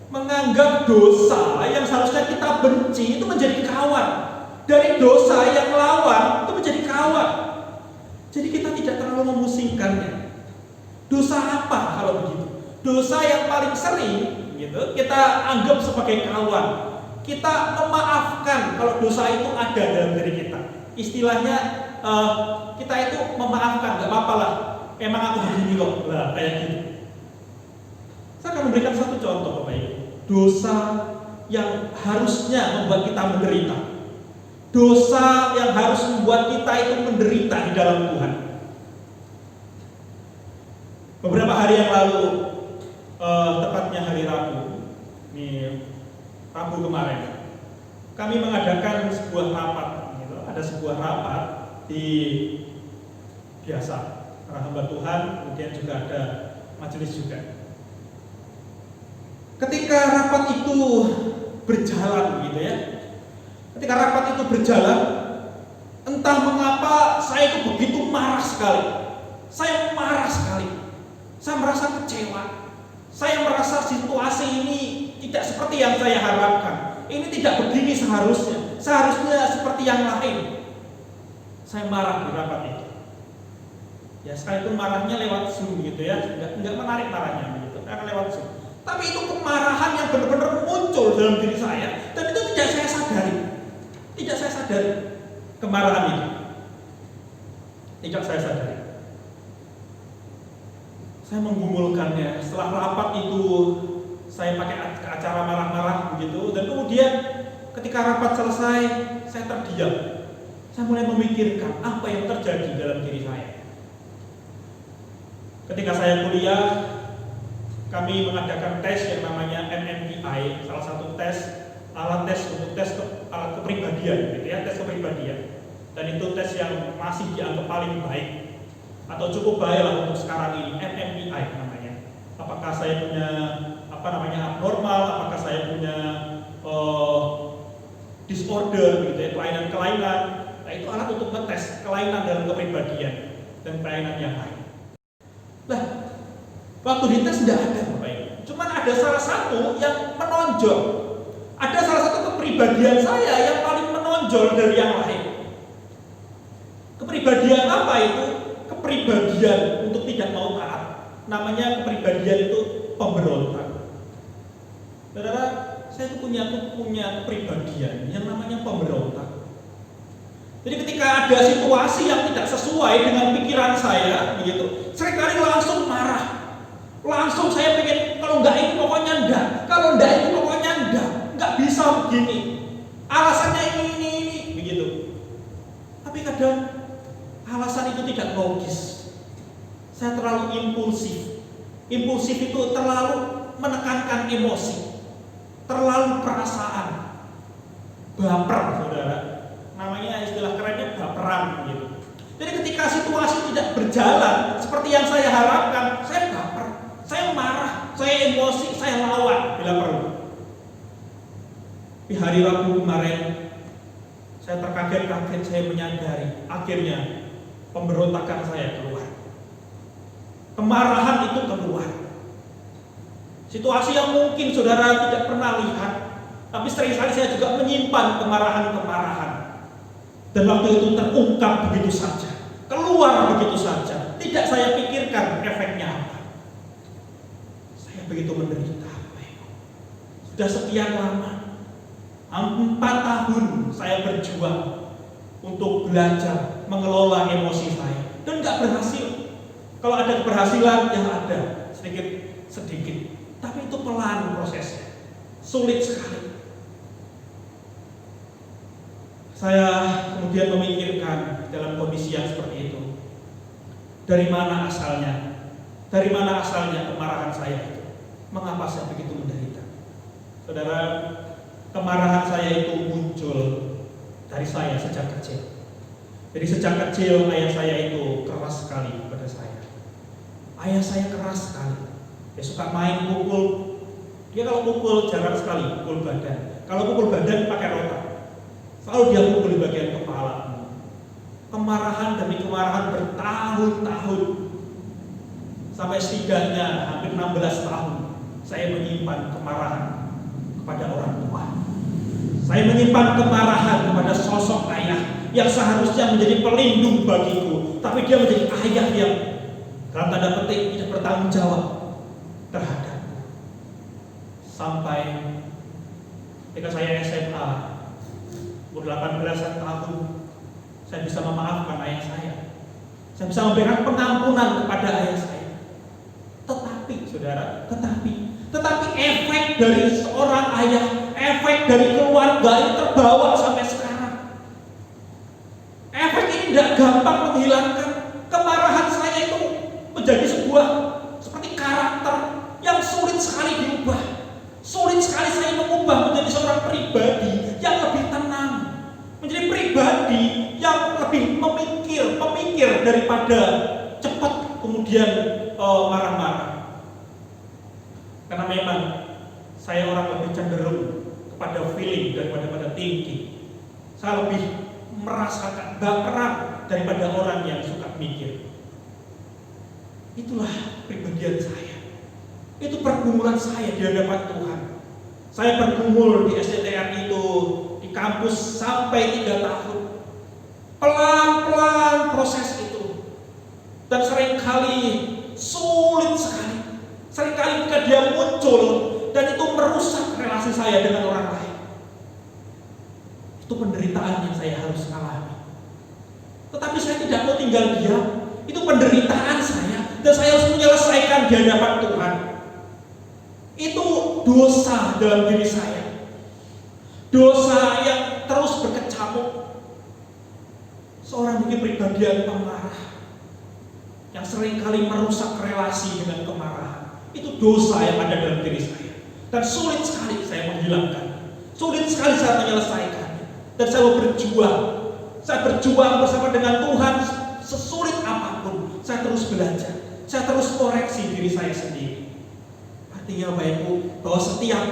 Menganggap dosa yang seharusnya kita benci itu menjadi kawan. Dari dosa yang lawan itu menjadi kawan. Jadi kita tidak terlalu memusingkannya. Dosa apa kalau begitu? Dosa yang paling sering gitu kita anggap sebagai kawan. Kita memaafkan kalau dosa itu ada dalam diri kita. Istilahnya kita itu memaafkan, nggak apa-apa lah. Emang aku begini kok, lah kayak gitu. Saya akan memberikan satu contoh Bapak Ibu. Dosa yang harusnya membuat kita menderita. Dosa yang harus membuat kita itu menderita di dalam Tuhan. Beberapa hari yang lalu, tepatnya hari Rabu, Rabu kemarin, kami mengadakan sebuah rapat. Gitu. Ada sebuah rapat di biasa, para hamba Tuhan, kemudian juga ada majelis juga. Ketika rapat itu berjalan, gitu ya. Ketika rapat itu berjalan, entah mengapa saya itu begitu marah sekali. Saya marah sekali. Saya merasa kecewa. Saya merasa situasi ini tidak seperti yang saya harapkan. Ini tidak begini seharusnya. Seharusnya seperti yang lain. Saya marah di rapat itu. Ya sekalipun marahnya lewat Zoom gitu ya, enggak menarik marahnya gitu, karena lewat Zoom. Tapi itu kemarahan yang benar-benar muncul dalam diri saya, dan itu tidak saya sadari. Tidak saya sadari kemarahan itu. Tidak saya sadari. Saya menggumulkannya. Setelah rapat itu saya pakai acara marah-marah begitu, dan kemudian ketika rapat selesai saya terdiam. Saya mulai memikirkan apa yang terjadi dalam diri saya. Ketika saya kuliah, kami mengadakan tes yang namanya MMPI, salah satu alat tes untuk alat kepribadian, gitu ya, tes kepribadian. Dan itu tes yang masih dianggap paling baik atau cukup baik lah untuk sekarang ini, MMPI namanya. Apakah saya punya abnormal, apakah saya punya disorder, gitu ya, kelainan-kelainan. Nah, itu alat untuk ngetes kelainan dalam kepribadian dan kelainan yang lain. Nah, waktu dites tidak ada Bapak Ibu. Cuman ada salah satu yang menonjol. Ada salah satu kepribadian saya yang paling menonjol dari yang lain. Kepribadian apa itu? Kepribadian untuk tidak mau taat. Namanya kepribadian itu pemberontak. Saudara, saya itu punya kepribadian yang namanya pemberontak. Jadi ketika ada situasi yang tidak sesuai dengan pikiran saya, begitu, seringkali langsung marah. Langsung saya pengen, kalau enggak ini pokoknya enggak, kalau enggak ini pokoknya enggak bisa begini. Alasannya ini, begitu. Tapi kadang alasan itu tidak logis. Saya terlalu impulsif. Impulsif itu terlalu menekankan emosi, terlalu perasaan, baper, saudara. Namanya istilah kerennya baperan gitu. Jadi ketika situasi tidak berjalan seperti yang saya harapkan, saya baper, saya marah, saya emosi, saya lawan bila perlu. Di hari Rabu kemarin, saya terkaget-kaget, saya menyadari akhirnya pemberontakan saya keluar. Kemarahan itu keluar. Situasi yang mungkin saudara tidak pernah lihat, tapi seringkali saya juga menyimpan kemarahan-kemarahan. Dan waktu itu terungkap begitu saja, keluar begitu saja. Tidak saya pikirkan efeknya apa. Saya begitu menderita. Sudah sekian lama, 4 tahun saya berjuang untuk belajar mengelola emosi saya, dan nggak berhasil. Kalau ada keberhasilan, ya ada sedikit, tapi itu pelan prosesnya, sulit sekali. Saya kemudian memikirkan dalam kondisi yang seperti itu, dari mana asalnya? Dari mana asalnya kemarahan saya itu? Mengapa saya begitu menderita? Saudara, kemarahan saya itu muncul dari saya sejak kecil. Jadi sejak kecil ayah saya itu keras sekali kepada saya. Ayah saya keras sekali. Dia suka main pukul. Dia kalau pukul jarang sekali pukul badan. Kalau pukul badan pakai rotan. Selalu dia pukul di bagian kepala. kemarahan demi kemarahan bertahun-tahun. Sampai setidaknya hampir 16 tahun saya menyimpan kemarahan kepada orang tua. Saya menyimpan kemarahan kepada sosok ayah yang seharusnya menjadi pelindung bagiku, tapi dia menjadi ayah yang dalam tanda petik tidak bertanggung jawab terhadapku. Sampai ketika saya SMA, umur 18 tahun, saya bisa memaafkan ayah saya. Saya bisa memberikan pengampunan kepada ayah saya. Tetapi saudara, tetapi efek dari seorang ayah, efek dari keluarga ini terbawa sampai sekarang. Efek ini tidak gampang menghilangkan. Kemarahan saya itu menjadi sebuah seperti karakter yang sulit sekali diubah. Sulit sekali saya mengubah menjadi seorang pribadi yang lebih tenang, menjadi pribadi yang lebih pemikir daripada cepat kemudian marah-marah. Karena memang saya orang lebih cenderung kepada feeling daripada thinking. Saya lebih merasakan baperan daripada orang yang suka mikir. Itulah kepribadian saya. Itu pergumulan saya di hadapan Tuhan. Saya bergumul di SDTR itu, di kampus sampai 3 tahun. Pelan-pelan proses itu. Dan seringkali sulit sekali. Seringkali ketika dia muncul dan itu merusak relasi saya dengan orang lain. Itu penderitaan yang saya harus alami. Tetapi saya tidak mau tinggal diam. Itu penderitaan saya dan saya harus menyelesaikan di hadapan Tuhan. Itu dosa dalam diri saya. Dosa yang terus berkecamuk. Seorang mungkin pribadi yang pemarah, yang seringkali merusak relasi dengan kemarahan. Itu dosa yang ada dalam diri saya. Dan sulit sekali saya menghilangkan. Sulit sekali saya menyelesaikan. Dan saya berjuang. Saya berjuang bersama dengan Tuhan sesulit apapun. Saya terus belajar. Saya terus koreksi diri saya sendiri. Artinya Bapak Ibu, bahwa setiap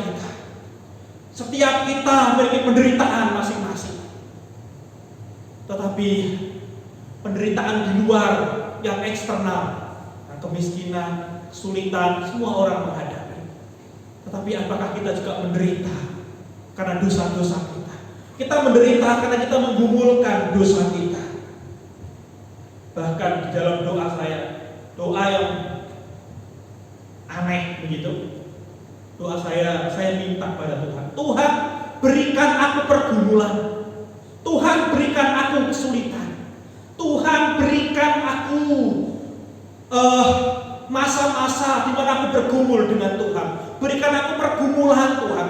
kita memiliki penderitaan masing-masing. Tetapi penderitaan di luar yang eksternal, kemiskinan, kesulitan, semua orang menghadapi. Tetapi apakah kita juga menderita karena dosa-dosa kita? Kita menderita karena kita menggumulkan dosa kita. Bahkan di dalam doa saya, doa yang aneh begitu. Doa saya minta pada Tuhan. Tuhan, berikan aku pergumulan. Tuhan, berikan aku kesulitan. Tuhan, berikan aku masa-masa di mana aku bergumul dengan Tuhan. Berikan aku pergumulan Tuhan.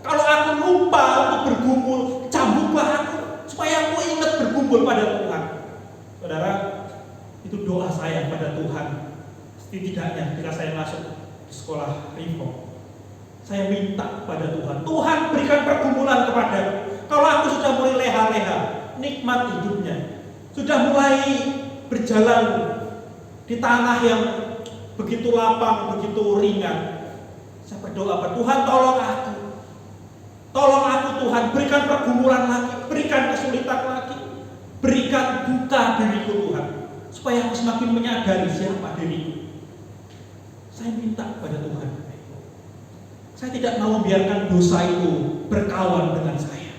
Kalau aku lupa untuk bergumul, cambuklah aku supaya aku ingat bergumul pada Tuhan. Saudara, itu doa saya pada Tuhan. Setidaknya ketika saya masuk di sekolah Reform, saya minta pada Tuhan, Tuhan berikan pergumulan kepadaku. Kalau aku sudah mulai leha-leha, nikmat hidupnya, sudah mulai berjalan di tanah yang begitu lapang, begitu ringan, saya berdoa pada Tuhan, tolong aku Tuhan, berikan pergumulan lagi, berikan kesulitan lagi, berikan buka diriku Tuhan, supaya aku semakin menyadari siapa diriku. Saya minta pada Tuhan. Saya tidak mau membiarkan dosa itu berkawan dengan saya.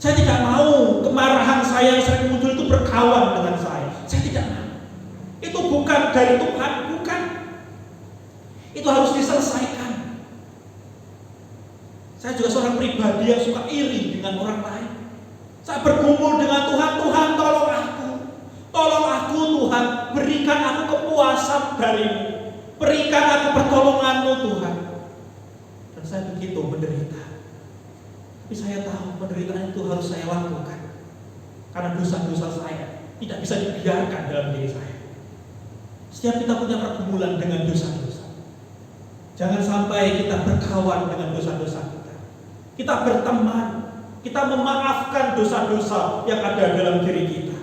Saya tidak mau kemarahan saya yang sering muncul itu berkawan dengan saya. Saya tidak mau. Itu bukan dari Tuhan, bukan. Itu harus diselesaikan. Saya juga seorang pribadi yang suka iri dengan orang lain. Saya bergumul dengan Tuhan, Tuhan tolong aku. Tolong aku Tuhan, berikan aku kepuasan darimu. Berikan aku pertolonganmu Tuhan. Dan saya begitu menderita. Tapi saya tahu penderitaan itu harus saya lakukan. Karena dosa-dosa saya tidak bisa dibiarkan dalam diri saya. Setiap kita punya pergumulan dengan dosa-dosa. Jangan sampai kita berkawan dengan dosa-dosa kita. Kita berteman, kita memaafkan dosa-dosa yang ada dalam diri kita.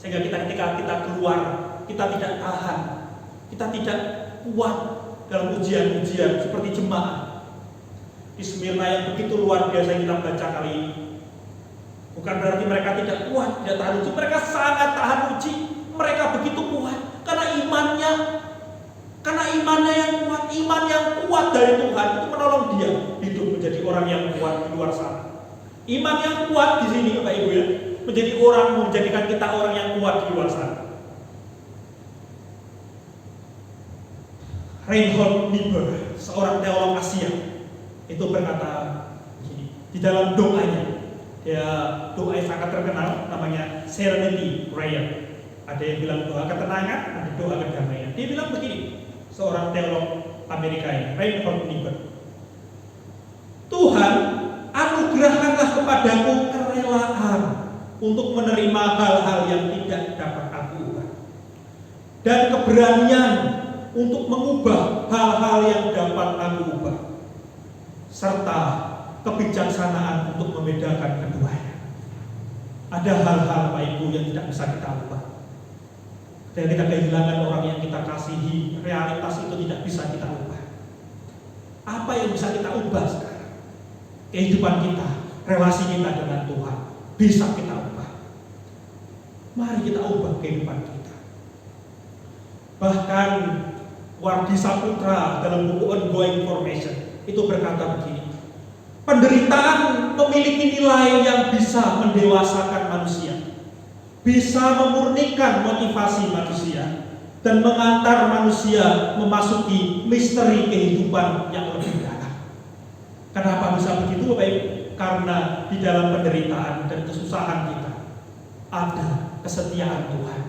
Sehingga ketika kita keluar, kita tidak tahan, kita tidak kuat dalam ujian-ujian seperti jemaat di Smyrna yang begitu luar biasa yang kita baca kali ini. Bukan berarti mereka tidak kuat, tidak tahan uji. Mereka sangat tahan uji. Mereka begitu kuat karena imannya yang kuat. Iman yang kuat dari Tuhan itu menolong dia hidup menjadi orang yang kuat di luar sana. Iman yang kuat di sini, Bapak Ibu ya, menjadikan kita orang yang kuat di luar sana. Reinhold Niebuhr, seorang teolog Asia, itu berkata begini, di dalam doanya, doa yang sangat terkenal namanya Serenity Prayer. Ada yang bilang doa ketenangan, ada doa kedamaian. Dia bilang begini, seorang teolog Amerika ini, Reinhold Niebuhr, Tuhan, anugerahkanlah kepadaku kerelaan untuk menerima hal-hal yang tidak dapat aku ubah, dan keberanian untuk mengubah hal-hal yang dapat aku ubah, serta kebijaksanaan untuk membedakan keduanya. Ada hal-hal, Bapak Ibu, yang tidak bisa kita ubah. Ketika kita kehilangan orang yang kita kasihi, realitas itu tidak bisa kita ubah. Apa yang bisa kita ubah sekarang? Kehidupan kita, relasi kita dengan Tuhan bisa kita ubah. Mari kita ubah kehidupan kita. Bahkan Wardi Saputra dalam buku Ongoing Formation itu berkata begini, penderitaan memiliki nilai yang bisa mendewasakan manusia, bisa memurnikan motivasi manusia, dan mengantar manusia memasuki misteri kehidupan yang lebih dalam. Kenapa bisa begitu, Bapak Ibu? Karena di dalam penderitaan dan kesusahan kita ada kesetiaan Tuhan.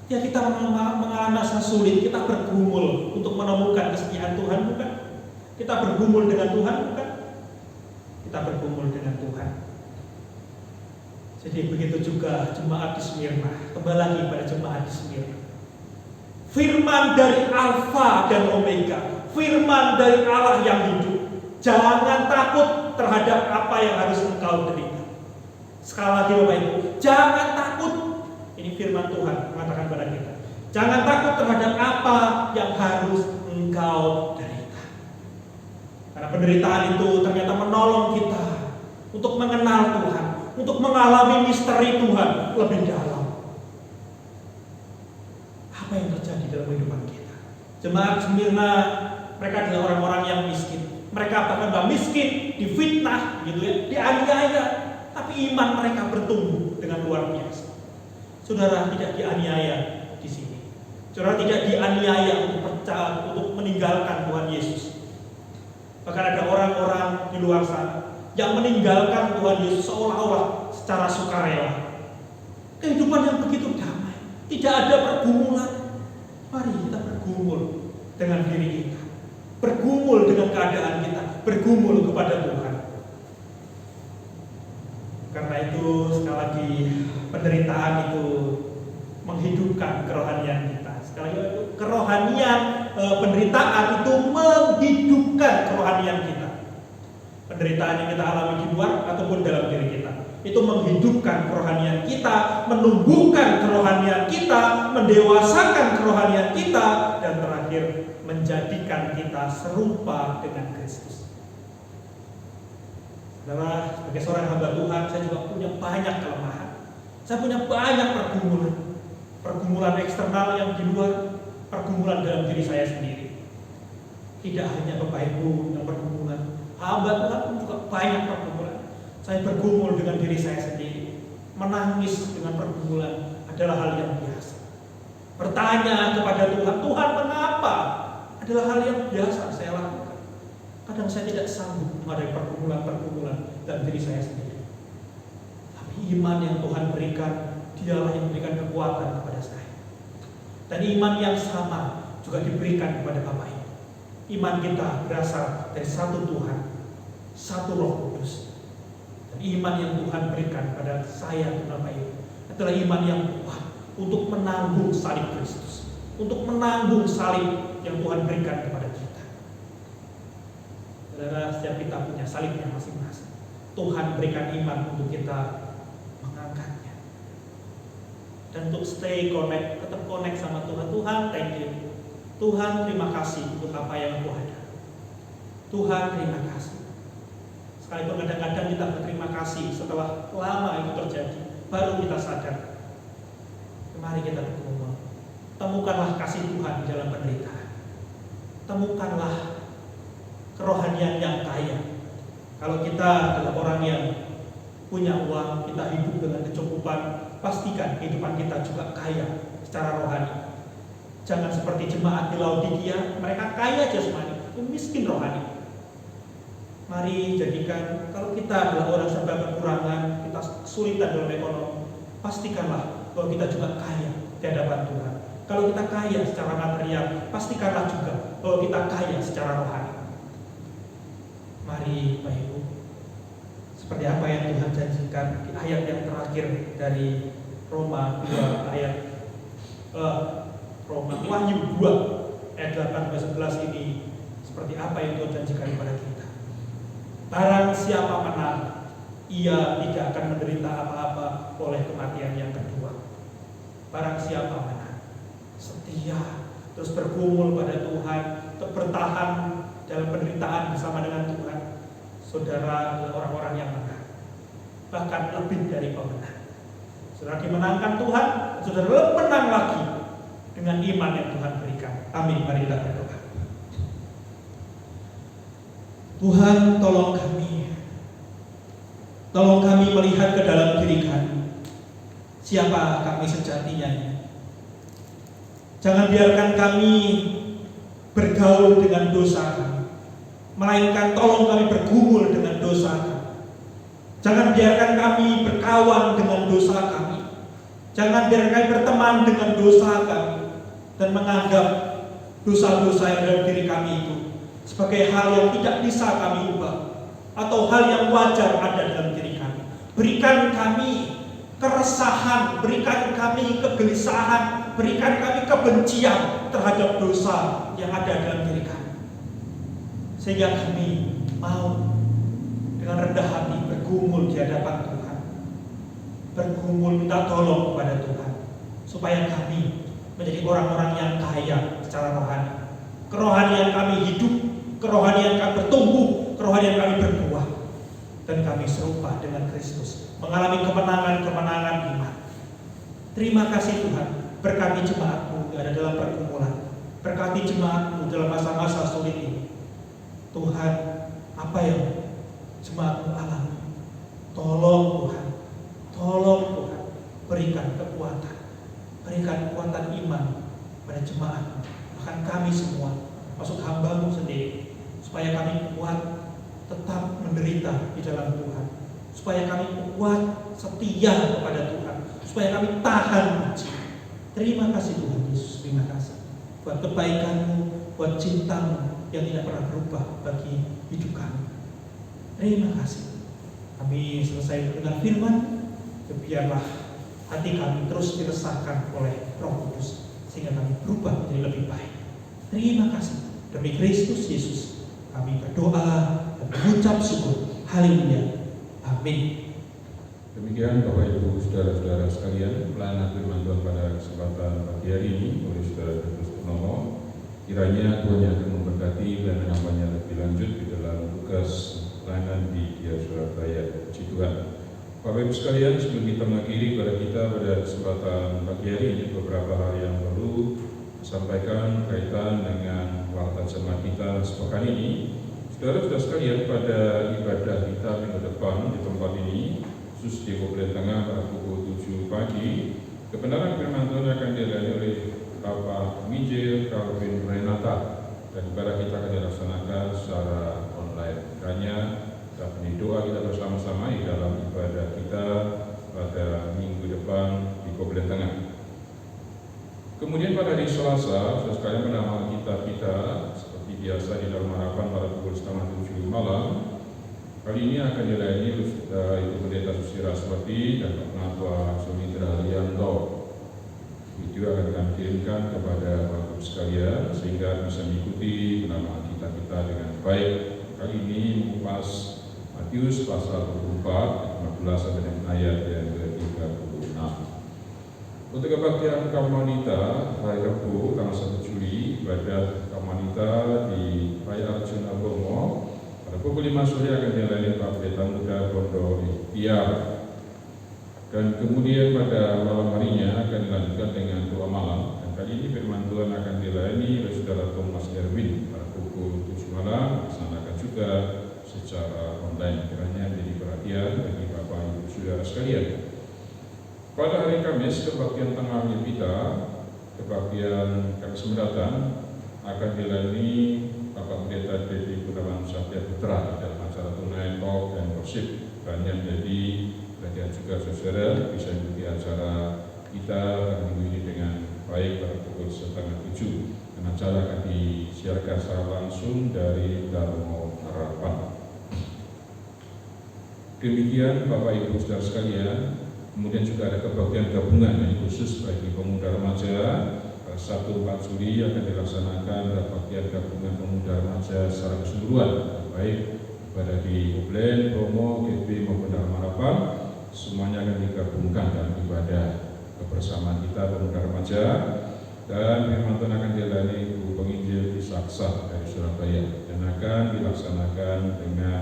Ya, kita mengalami masa sulit, kita bergumul untuk menemukan kesetiaan Tuhan, bukan? Kita bergumul dengan Tuhan, bukan? Kita bergumul dengan Tuhan. Jadi begitu juga jemaat di Smyrna. Kembali lagi pada jemaat di Smyrna. Firman dari Alfa dan Omega, firman dari Allah yang hidup. Jangan takut terhadap apa yang harus engkau derita. Sekali lagi Bapak Ibu, jangan takut. Ini firman Tuhan mengatakan kepada kita, jangan takut terhadap apa yang harus engkau derita. Karena penderitaan itu ternyata menolong kita untuk mengenal Tuhan, untuk mengalami misteri Tuhan lebih dalam. Apa yang terjadi dalam kehidupan kita? Jemaat Smyrna, mereka adalah orang-orang yang miskin. Mereka bahkan gak miskin, difitnah, gitu ya, dianiaya, tapi iman mereka bertumbuh dengan luar biasa. Saudara tidak dianiaya di sini. Saudara tidak dianiaya untuk meninggalkan Tuhan Yesus. Bahkan ada orang-orang di luar sana yang meninggalkan Tuhan Yesus seolah-olah secara sukarela. Kehidupan yang begitu damai, tidak ada pergumulan. Mari kita bergumul dengan diri kita, bergumul dengan keadaan kita, bergumul kepada Tuhan. Karena itu sekali lagi penderitaan itu menghidupkan kerohanian kita. Sekali lagi kerohanian, penderitaan itu menghidupkan kerohanian kita. Penderitaan yang kita alami di luar ataupun dalam diri kita, itu menghidupkan kerohanian kita, menumbuhkan kerohanian kita, mendewasakan kerohanian kita, dan terakhir menjadikan kita serupa dengan Kristus. Saudara, sebagai seorang hamba Tuhan, saya juga punya banyak kelemahan. Saya punya banyak pergumulan. Pergumulan eksternal yang di luar, pergumulan dalam diri saya sendiri. Tidak hanya Bapak Ibu yang pergumulan, hamba Tuhan pun juga banyak pergumulan. Saya bergumul dengan diri saya sendiri. Menangis dengan pergumulan adalah hal yang biasa. Bertanya kepada Tuhan, Tuhan mengapa? Adalah hal yang biasa saya lakukan. Kadang saya tidak sanggup menghadapi pergumulan-pergumulan dalam diri saya sendiri. Tapi iman yang Tuhan berikan, Dialah yang memberikan kekuatan kepada saya. Dan iman yang sama juga diberikan kepada Bapak Ibu. Iman kita berasal dari satu Tuhan, satu Roh Kudus. Dan iman yang Tuhan berikan pada saya dan Bapak Ibu adalah iman yang kuat untuk menanggung salib Kristus, untuk menanggung salib yang Tuhan berikan kepada kita. Saudara, setiap kita punya salibnya masing-masing. Tuhan berikan iman untuk kita mengangkatnya. Dan untuk stay connect, tetap connect sama Tuhan. Tuhan, thank you. Tuhan, terima kasih untuk apa yang Engkau ada. Tuhan, terima kasih. Sekalipun kadang-kadang kita berterima kasih setelah lama itu terjadi, baru kita sadar. Mari kita bergumul. Temukanlah kasih Tuhan di dalam penderitaan. Temukanlah kerohanian yang kaya. Kalau kita adalah orang yang punya uang, kita hidup dengan kecukupan, pastikan kehidupan kita juga kaya secara rohani. Jangan seperti jemaat di Laodikia, mereka kaya jasmani, miskin rohani. Mari jadikan, kalau kita adalah orang serba kekurangan, kita kesulitan dalam ekonomi, pastikanlah bahwa kita juga kaya di hadapan Tuhan. Kalau kita kaya secara material, pastikanlah juga bahwa kita kaya secara rohani. Mari Bapak Ibu, seperti apa yang Tuhan janjikan di ayat yang terakhir dari Roma 2 ayat Wahyu 2 ayat 8-11 ini, seperti apa yang Tuhan janjikan kepada kita. Barang siapa menang, ia tidak akan menderita apa-apa oleh kematian yang kedua. Barang siapa menang, setia, terus bergumul pada Tuhan, untuk bertahan dalam penderitaan bersama dengan Tuhan, saudara adalah orang-orang yang menang, bahkan lebih dari pemenang. Saudara dimenangkan Tuhan, saudara lebih menang lagi dengan iman yang Tuhan berikan. Amin. Mari kita berdoa. Tuhan, tolong kami melihat ke dalam diri kami, siapa kami sejatinya. Jangan biarkan kami bergaul dengan dosa kami, melainkan tolong kami bergumul dengan dosa kami. Jangan biarkan kami berkawan dengan dosa kami, jangan biarkan kami berteman dengan dosa kami, dan menganggap dosa-dosa yang dalam diri kami itu sebagai hal yang tidak bisa kami ubah, atau hal yang wajar ada dalam diri kami. Berikan kami keresahan, berikan kami kegelisahan, berikan kami kebencian terhadap dosa yang ada dalam diri kami, sehingga kami mau dengan rendah hati bergumul di hadapan Tuhan, bergumul minta tolong kepada Tuhan, supaya kami menjadi orang-orang yang kaya secara rohani. Kerohanian kami hidup, kerohanian kami bertumbuh, kerohanian kami berbuah, dan kami serupa dengan Kristus, mengalami kemenangan-kemenangan iman. Terima kasih Tuhan, berkati jemaat-Mu yang ada dalam pergumulan, berkati jemaat-Mu dalam masa-masa sulit ini. Tuhan, apa yang jemaat-Mu alami, tolong Tuhan, berikan kekuatan, berikan kekuatan iman pada jemaat-Mu, bahkan kami semua, masuk hamba-Mu sendiri, supaya kami kuat tetap menderita di dalam Tuhan, supaya kami kuat setia kepada Tuhan, supaya kami tahan ujian. Terima kasih Tuhan Yesus, terima kasih buat kebaikan-Mu, buat cinta-Mu yang tidak pernah berubah bagi hidup kami. Terima kasih. Kami selesai mendengar firman, biarlah hati kami terus diresahkan oleh Roh Kudus, sehingga kami berubah menjadi lebih baik. Terima kasih. Demi Kristus Yesus kami berdoa dan mengucap syukur. Haleluya. Amin. Demikian Bapak Ibu Saudara-saudara sekalian, pelayanan firman Tuhan pada kesempatan pagi hari ini oleh Saudara Petrus Purnomo. Kiranya Tuhan yang akan memberkati dan hambanya lebih lanjut di dalam tugas pelayanan di Dia Surabaya. Puji Tuhan. Bapak Ibu sekalian, sebelum kita mengakhiri pada kita pada kesempatan pagi hari ini, beberapa hal yang perlu disampaikan kaitan dengan warta jemaat kita sepekan ini. Saudara-saudara sekalian, pada ibadah kita minggu depan di tempat ini, khusus di Koblen Tengah pada pukul 7 pagi, kebenaran firman Tuhan akan dilayani oleh Bapak Mijil Calvin Renata, dan ibadah kita akan dilaksanakan secara online. Hanya kita beri doa kita bersama-sama di dalam ibadah kita pada minggu depan di Koblen Tengah. Kemudian pada hari Selasa, saudara sekalian, pada kitab kita seperti biasa di dalam harapan pada pukul 6:30 malam. Kali ini akan dilayani Ibu Pendeta Susi Raswati dan Pengatua Sumitra Lianto. Video akan kami kirimkan kepada Bapak Ibu sekalian sehingga bisa mengikuti penamaan kita dengan baik. Kali ini mengupas Matius pasal 24, 15 sampai dengan ayat yang ke-36. Untuk kebaktian kaum wanita, hari Rabu tanggal 1 Juli, ibadah kaum wanita di Raya Arjuna Bromo Pada pukul 5 sore akan dilayani Pak Pendeta Muda Pondok Ikhtiar. Dan kemudian pada malam harinya akan dilanjutkan dengan doa malam. Dan kali ini firman Tuhan akan dilayani oleh Saudara Thomas Erwin pada pukul 7 malam, dilaksanakan juga secara online. Kiranya menjadi perhatian bagi Bapak Ibu Saudara sekalian. Pada hari Kamis, kebaktian tengah kita, kebaktian Kamis mendatang akan dilayani Bapak Pendeta Dedi Gunawan Satya Putra dalam acara tunai talk dan worship. Kiranya menjadi perhatian juga saudara bisa ikuti acara kita minggu ini dengan baik pada pukul 6:30. Dan acara akan disiarkan secara langsung dari Darmo Harapan. Demikian Bapak Ibu Saudara sekalian. Kemudian juga ada kebaktian gabungan yang khusus bagi pemuda remaja. Pada Sabtu 4 Juli akan dilaksanakan kebaktian gabungan pemuda remaja secara keseluruhan, baik pada di Oblen, Bromo, GB maupun Darmo Harapan. Semuanya akan digabungkan dalam ibadah kebersamaan kita pemuda remaja. Dan firman Tuhan akan dilayani Ibu Penginjil Isaksa dari Surabaya dan akan dilaksanakan dengan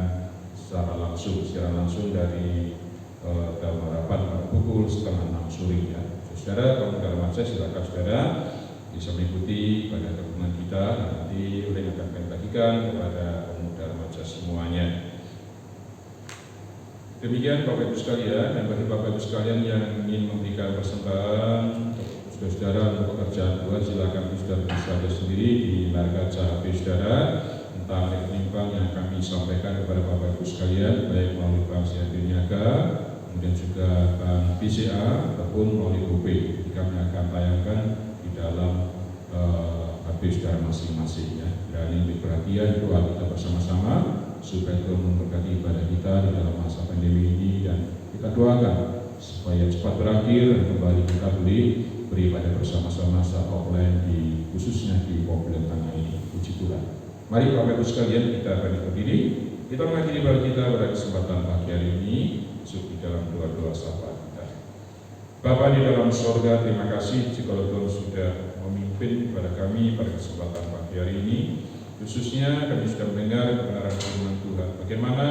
secara langsung dari Darmo Harapan pada pukul 5:30 sore ya. Saudara pemuda remaja, silakan saudara bisa mengikuti pada gabungan kita. Nanti oleh akan kami bagikan kepada pemuda remaja semuanya. Demikian Bapak Ibu sekalian, dan bagi Bapak Ibu sekalian yang ingin memberikan persembahan saudara untuk pekerjaan Tuhan, silakan saudara bisa sendiri di Marga HP saudara, entah rekening bank yang kami sampaikan kepada Bapak Ibu sekalian, baik melalui Bank Siaga Niaga, kemudian juga Bank BCA ataupun melalui GoPay. Kami akan tayangkan di dalam HP saudara masing-masing ya. Dan ini perhatian doa kita bersama-sama supaya Tuhan memberkati ibadah kita di dalam masa pandemi ini, dan kita doakan supaya cepat berakhir dan kembali kita boleh beribadah bersama-sama secara offline khususnya di Oblen Tengah ini. Puji Tuhan. Mari Bapak Ibu sekalian kita akan berdiri. Kita mengakhiri ibadah kita pada kesempatan pagi hari ini masuk di dalam doa-doa sapa kita. Bapa di dalam sorga, terima kasih jika Tuhan sudah memimpin kepada kami pada kesempatan pagi hari ini. Khususnya kami sudah mendengar kebenaran firman Tuhan. Bagaimana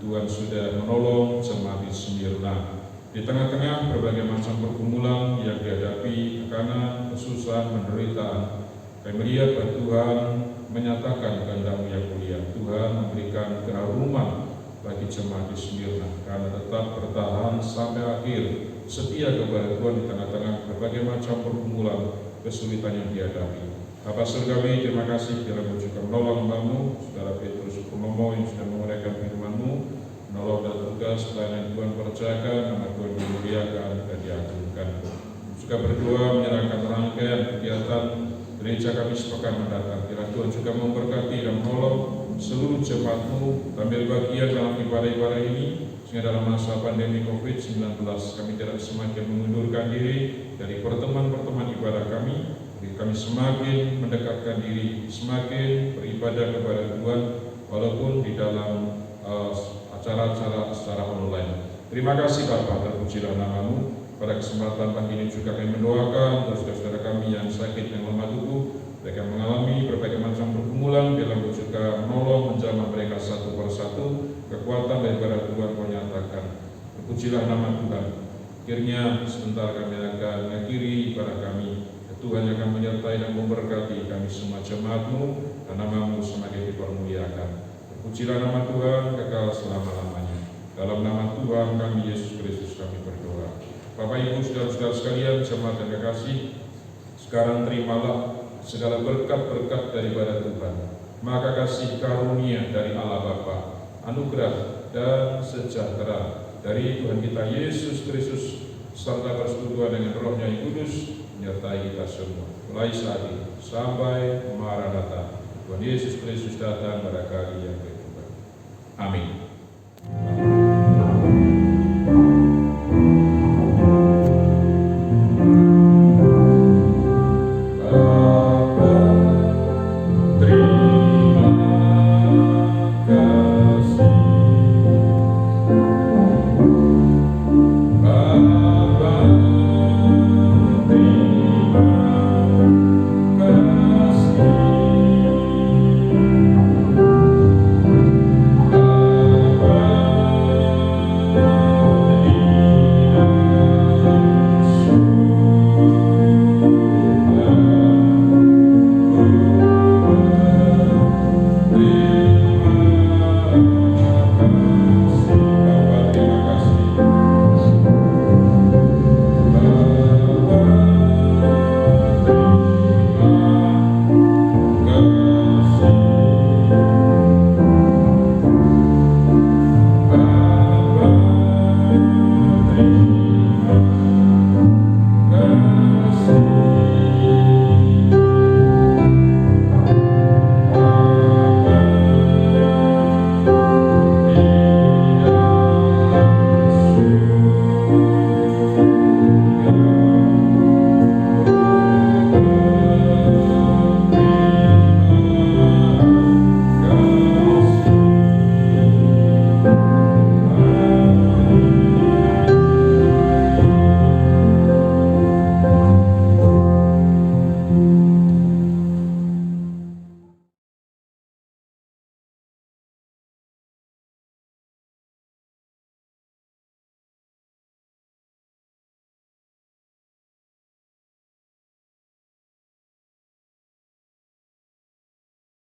Tuhan sudah menolong jemaat di Smyrna di tengah-tengah berbagai macam pergumulan yang dihadapi, tekanan, kesusahan, penderitaan. Kami melihat bahwa Tuhan menyatakan kehendak-Mu yang mulia. Tuhan memberikan keharuman bagi jemaat di Smyrna karena tetap bertahan sampai akhir, setia kepada Tuhan di tengah-tengah berbagai macam pergumulan, kesulitan yang dihadapi. Bapa surgawi, terima kasih dalam juga menolong hamba-Mu, Saudara Petrus Purnomo yang sudah menguraikan firman-Mu, menolong dan tugas pelayanan Tuhan percayakan, nama Tuhan dimuliakan dan diagungkan. Juga berdoa menyerahkan rangkaian kegiatan gereja kami sepekan mendatang. Kiranya Tuhan juga memberkati dan menolong seluruh jemaat-Mu ambil bagian dalam ibadah-ibadah ini, sehingga dalam masa pandemi COVID-19 kami tidak semakin mengundurkan diri dari pertemuan-pertemuan ibadah kami. Kami semakin mendekatkan diri, semakin beribadah kepada Tuhan walaupun di dalam acara-acara secara online. Terima kasih Bapa, terpujilah nama-Mu. Pada kesempatan pagi ini juga kami mendoakan untuk saudara-saudara kami yang sakit, yang lemah tubuh, mereka mengalami berbagai macam pergumulan, biarlah juga menolong menjamah mereka satu persatu. Kekuatan daripada Tuhan Kau nyatakan. Terpujilah nama Tuhan. Akhirnya sebentar kami akan mengakhiri ibadah kami. Tuhan yang akan menyertai dan memberkati kami semua jemaat-Mu, dan nama-Mu semakin dipermuliakan. Terpujilah nama Tuhan kekal selama-lamanya. Dalam nama Tuhan kami Yesus Kristus kami berdoa. Bapak Ibu saudara-saudara sekalian, jemaat yang kekasih, sekarang terimalah segala berkat-berkat daripada Tuhan. Maka kasih karunia dari Allah Bapa, anugerah dan sejahtera dari Tuhan kita Yesus Kristus serta persekutuan dengan Roh-Nya yang kudus menyertai kita semua mulai saat ini sampai Maranatha. Tuhan Yesus Kristus datang pada kali yang kedua. Amin.